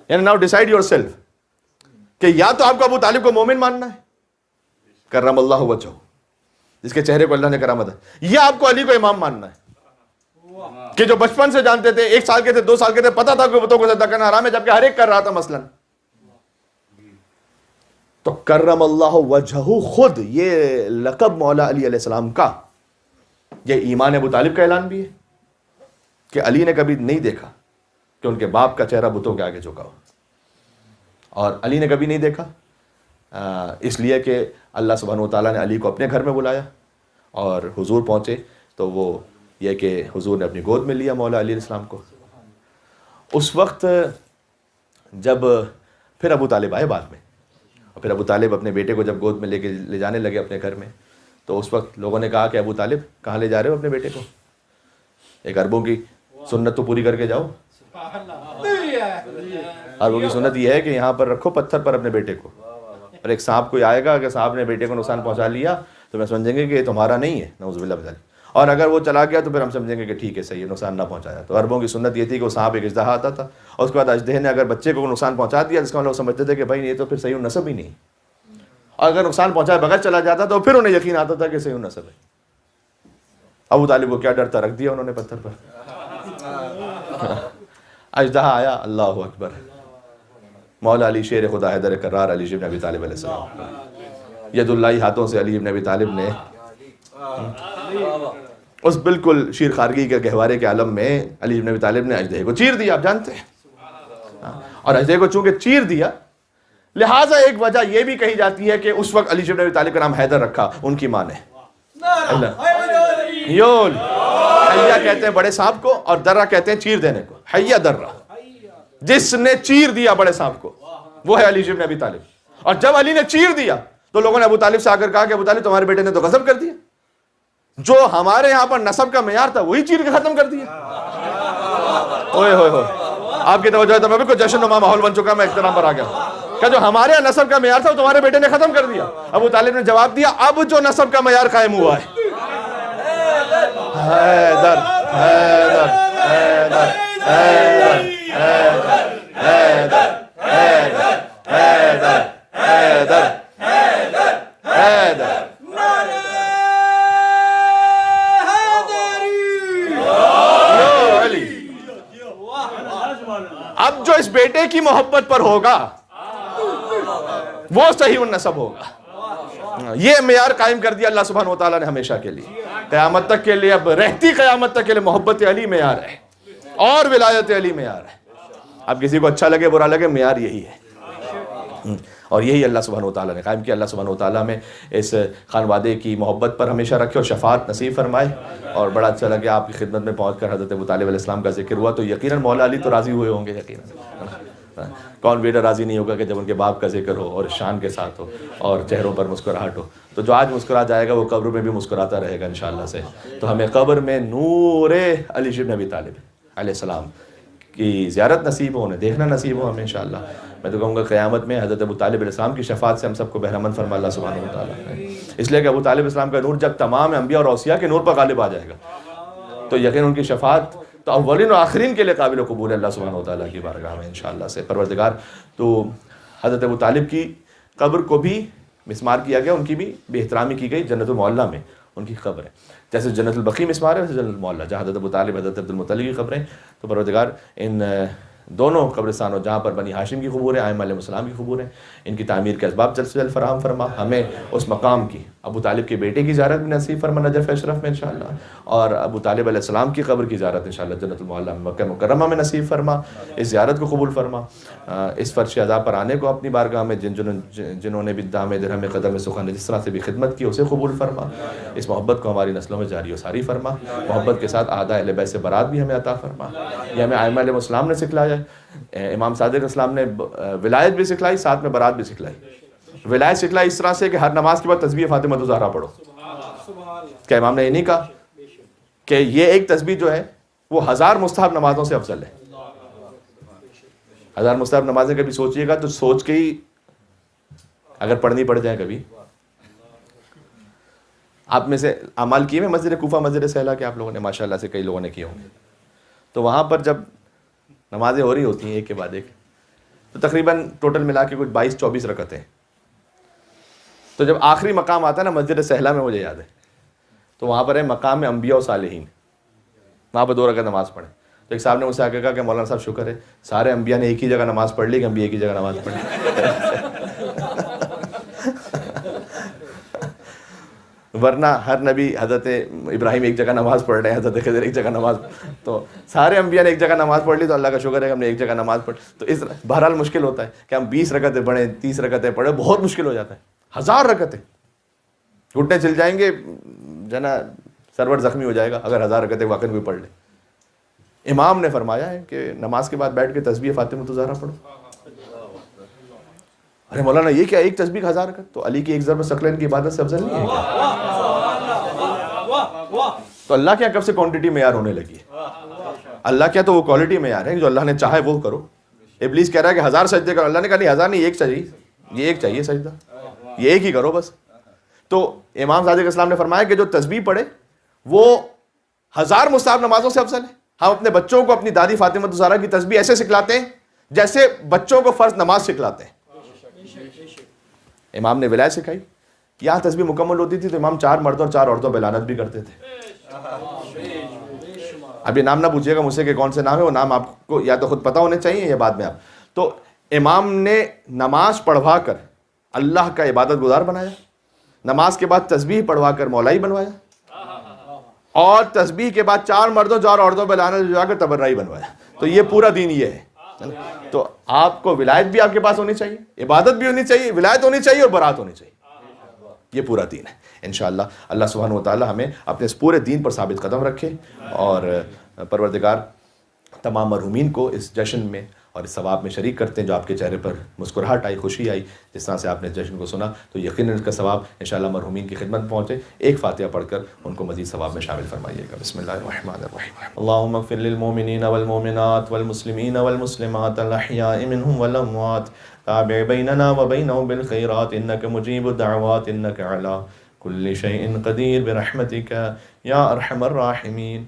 یعنی ناؤ ڈیسائیڈ یور سیلف کہ یا تو آپ کو ابو طالب کو مومن ماننا ہے کرم اللہ وجہہ، جس کے چہرے کو اللہ نے کرامت ہے، یا آپ کو علی کو امام ماننا ہے کہ جو بچپن سے جانتے تھے، 1 سال کے تھے 2 سال کے تھے، پتا تھا کہ بتوں کو سجدہ کرنا حرام ہے، جبکہ ہر ایک کر رہا تھا مثلا. تو کرم اللہ وجہہ خود یہ لقب مولا علی علیہ السلام کا، یہ ایمان ابو طالب کا اعلان بھی ہے کہ علی نے کبھی نہیں دیکھا کہ ان کے باپ کا چہرہ بتوں کے آگے جھکا ہو. اور علی نے کبھی نہیں دیکھا اس لیے کہ اللہ سبحانہ و تعالیٰ نے علی کو اپنے گھر میں بلایا اور حضور پہنچے تو وہ یہ کہ حضور نے اپنی گود میں لیا مولا علی علیہ السلام کو. اس وقت جب پھر ابو طالب آئے بعد میں، اور پھر ابو طالب اپنے بیٹے کو جب گود میں لے جانے لگے اپنے گھر میں، تو اس وقت لوگوں نے کہا کہ ابو طالب کہاں لے جا رہے ہو اپنے بیٹے کو؟ ایک عربوں کی سنت تو پوری کر کے جاؤ. عربوں کی سنت یہ ہے کہ یہاں پر رکھو پتھر پر اپنے بیٹے کو، اور ایک سانپ کوئی آئے گا، اگر سانپ نے بیٹے کو نقصان پہنچا لیا تو میں سمجھیں گے کہ یہ تمہارا نہیں ہے، نعوذ باللہ من ذالک، اور اگر وہ چلا گیا تو پھر ہم سمجھیں گے کہ ٹھیک ہے صحیح ہے، نقصان نہ پہنچایا. تو عربوں کی سنت یہ تھی کہ وہ سانپ ایک اژدہا آتا تھا، اور اس کے بعد اژدہے نے اگر بچے کو نقصان پہنچا دیا، جس کا لوگ سمجھتے تھے کہ بھائی یہ تو پھر صحیح نسب ہی نہیں، اور اگر نقصان پہنچائے بغیر چلا جاتا تو پھر انہیں یقین آتا تھا کہ صحیح نسب ہے. ابو طالب کو کیا ڈر تھا، رکھ دیا انہوں نے پتھر پر. اژدہا آیا، اللہ اکبر، مولا علی شیر خدا حیدر کرار علی ابن ابی طالب علیہ السلام، ید اللہ ہاتھوں سے علی ابن ابی طالب نے اس بالکل شیر خارگی کے گہوارے کے عالم میں علی ابن ابی طالب نے اژدہے کو چیر دیا. آپ جانتے ہیں، اور اژدہے کو چونکہ چیر دیا، لہٰذا ایک وجہ یہ بھی کہی جاتی ہے کہ اس وقت علی ابن ابی طالب کا نام حیدر رکھا ان کی ماں نے. یول حیہ کہتے ہیں بڑے سانپ کو، اور درہ کہتے ہیں چیر دینے کو. حیہ درہ، جس نے چیر دیا بڑے سانپ کو وہ ہے علی ابن ابی طالب. اور جب علی نے چیر دیا تو لوگوں نے ابو طالب سے آ کر کہا کہ ابو طالب تمہارے بیٹے نے تو غضب کر دیا، جو ہمارے یہاں پر نسب کا معیار تھا وہی چیر کے ختم کر دیا. اوئے ہوئے ہوئے، آپ کی توجہ تو میں بالکل جشن نما ماحول بن چکا، میں احترام پر آ گیا کہ جو ہمارے یہاں نسب کا معیار تھا وہ تمہارے بیٹے نے ختم کر دیا. ابو طالب نے جواب دیا اب جو نسب کا معیار قائم ہوا ہے، حیدر حیدر حیدر حیدر حیدر حیدر حیدر حیدر حیدر حیدر. اب جو اس بیٹے کی محبت پر ہوگا وہ صحیح النسب ہوگا. یہ معیار قائم کر دیا اللہ سبحانہ و تعالیٰ نے ہمیشہ کے لیے، قیامت تک کے لیے، اب رہتی قیامت تک کے لیے محبت علی معیار ہے اور ولایت علی معیار ہے. اب کسی کو اچھا لگے برا لگے، معیار یہی ہے، اور یہی اللہ سبحانہ و تعالیٰ نے قائم کیا. اللہ سبحانہ و تعالیٰ میں اس خانوادے کی محبت پر ہمیشہ رکھے اور شفاعت نصیب فرمائے. اور بڑا اچھا لگے آپ کی خدمت میں پہنچ کر حضرت ابو طالب علیہ السلام کا ذکر ہوا تو یقیناً مولا علی تو راضی ہوئے ہوں گے. یقیناً کون بیٹا راضی نہیں ہوگا کہ جب ان کے باپ کا ذکر ہو اور شان کے ساتھ ہو اور چہروں پر مسکراہٹ ہو. تو جو آج مسکرا جائے گا وہ قبر میں بھی مسکراتا رہے گا انشاءاللہ سے. تو ہمیں قبر میں نور علی ابن ابی طالب علیہ السلام کی زیارت نصیب ہو، انہیں دیکھنا نصیب ہو ہمیں انشاءاللہ. میں تو کہوں گا قیامت میں حضرت ابو طالب علیہ السلام کی شفاعت سے ہم سب کو بہرمند فرما اللہ سبحانہ و تعالیٰ. اس لیے کہ ابو طالب السلام کا نور جب تمام انبیاء اور اوصیاء کے نور پر غالب آ جائے گا تو یقین ان کی شفاعت تو اولین و آخرین کے لیے قابل قبول ہے اللہ سبحانہ و تعالیٰ کی بارگاہ میں انشاءاللہ سے. پروردگار تو حضرت ابو طالب کی قبر کو بھی مسمار کیا گیا، ان کی بھی بے احترامی کی گئی. جنت المعلیٰ میں ان کی قبر ہے، جیسے جنت البقیع مسمار ہے ویسے جنت المعلیٰ جہاں حضرت ابو طالب حضرت عبد المطلب کی قبریں. تو پروردگار ان دونوں قبرستانوں جہاں پر بنی ہاشم کی قبور ہیں، ائمہ علیہ السلام کی قبور ہیں، ان کی تعمیر کے اسباب جلد سے جلد فراہم فرما، ہمیں اس مقام کی ابو طالب کے بیٹے کی زیارت بھی نصیب فرما نجف اشرف میں انشاءاللہ، اور ابو طالب علیہ السلام کی قبر کی زیارت انشاءاللہ جنت المعلیٰ مکہ مکرمہ میں نصیب فرما، اس زیارت کو قبول فرما، اس فرش عذاب پر آنے کو اپنی بارگاہ میں جنہوں نے بھی دام درہم قدر میں سخن جس طرح سے بھی خدمت کی اسے قبول فرما، اس محبت کو ہماری نسلوں میں جاری و ساری فرما، محبت کے ساتھ اعداء اہل بیت سے برات بھی ہمیں عطا فرما۔ یہ ہمیں ائمہ علیہ السلام نے سکھلایا ہے، امام صادق اسلام نے ولایت بھی سکھلائی، ساتھ میں برات بھی سکھلائی۔ ولایت سکھلائی اس طرح سے کہ ہر نماز کے بعد تسبیح فاطمہ الزہرا پڑھو۔ کیا امام نے یہ نہیں کہا کہ یہ ایک تسبیح جو ہے وہ 1000 مستحب نمازوں سے افضل ہے؟ 1000 مستحب نمازیں کبھی سوچئے گا تو سوچ کے ہی اگر پڑھنی پڑ جائے کبھی۔ آپ میں سے اعمال کیے ہیں مسجد کوفہ مسجد سہلا کے آپ لوگوں نے ماشاءاللہ سے کئی لوگوں نے کیے ہوں گے، تو وہاں پر جب نمازیں ہو رہی ہوتی ہیں ایک کے بعد ایک، تو تقریباً ٹوٹل ملا کے کچھ 22-24 رکعتیں، تو جب آخری مقام آتا ہے نا مسجد سہلا میں، مجھے یاد ہے، تو وہاں پر ہے مقام انبیاء و صالحین، وہاں پر 2 رکعت نماز پڑھیں۔ تو ایک صاحب نے مجھ سے آ کے کہا کہ مولانا صاحب شکر ہے سارے انبیاء نے ایک ہی جگہ نماز پڑھ لی کہ ہم بھی ایک ہی جگہ نماز پڑھ لی، ورنہ ہر نبی حضرت ابراہیم ایک جگہ نماز پڑھ رہے ہیں، حضرت خضر ایک جگہ نماز، تو سارے انبیاء نے ایک جگہ نماز پڑھ لی، تو اللہ کا شکر ہے کہ ہم نے ایک جگہ نماز پڑھ، تو اس بہرحال مشکل ہوتا ہے کہ ہم 20 رکعتیں پڑھیں 30 رکعتیں پڑھیں، بہت مشکل ہو جاتا ہے۔ 1000 رکعتیں گھٹنے چل جائیں گے، جو نا سرور زخمی ہو جائے گا اگر 1000 رکعتیں واقعی کوئی پڑھ لے۔ امام نے فرمایا ہے کہ نماز کے بعد بیٹھ کے تسبیح فاطمہ الزہرا پڑھو۔ ارے مولانا یہ کیا ایک تسبیح 1000 رکعت؟ تو علی کی ایک ضرب ثقلین کی عبادت سے افضل نہیں ہے کیا؟ تو اللہ کیا کب سے کوانٹٹی معیار ہونے لگی ہے؟ اللہ کیا تو وہ کوالٹی معیار ہے، جو اللہ نے چاہے وہ کرو۔ ابلیس کہہ رہا ہے کہ 1000 سجدے کرو، اللہ نے کہا نہیں 1000 نہیں، ایک چاہیے، یہ ایک چاہیے سجدہ، یہ ایک ہی کرو بس۔ تو امام صادق اسلام نے فرمایا کہ جو تسبیح پڑھے وہ 1000 مستحب نمازوں سے افضل ہے۔ ہم اپنے بچوں کو اپنی دادی فاطمہ الزہرا کی تسبیح ایسے سکھلاتے ہیں جیسے بچوں کو فرض نماز سکھلاتے ہیں۔ امام نے ولایت سکھائی، یہاں تسبیح مکمل ہوتی تھی تو امام 4 مردوں اور 4 عورتوں پہ لعنت بھی کرتے تھے۔ اب یہ نام نہ پوچھیے گا مجھ سے کہ کون سے نام ہے، وہ نام آپ کو یا تو خود پتہ ہونے چاہیے یا بعد میں آپ۔ تو امام نے نماز پڑھوا کر اللہ کا عبادت گزار بنایا، نماز کے بعد تسبیح پڑھوا کر مولائی بنوایا، اور تسبیح کے بعد 4 مردوں 4 عورتوں پہ لعنت بھجوا کر تبرعی بنوایا۔ تو یہ پورا دین یہ ہے۔ تو آپ کو ولایت بھی آپ کے پاس ہونی چاہیے، عبادت بھی ہونی چاہیے، ولایت ہونی چاہیے اور برات ہونی چاہیے، یہ پورا دین ہے۔ انشاءاللہ اللہ سبحانہ وتعالی ہمیں اپنے اس پورے دین پر ثابت قدم رکھے، اور پروردگار تمام مرحومین کو اس جشن میں اور اس ثواب میں شریک کرتے ہیں۔ جو آپ کے چہرے پر مسکراہٹ آئی، خوشی آئی جس طرح سے آپ نے اس جشن کو سنا، تو یقیناً اس کا ثواب انشاءاللہ مرحومین کی خدمت پہنچے۔ ایک فاتحہ پڑھ کر ان کو مزید ثواب میں شامل فرمائیے گا۔ بسم اللہ الرحمن الرحیم۔ اللہم اغفر للمؤمنین والمؤمنات والمسلمین والمسلمات الاحیاء منہم والاموات، تابع بیننا وبینہم بالخیرات انک مجیب الدعوات انک علی کل شیء قدیر برحمتک یا ارحم الراحمین۔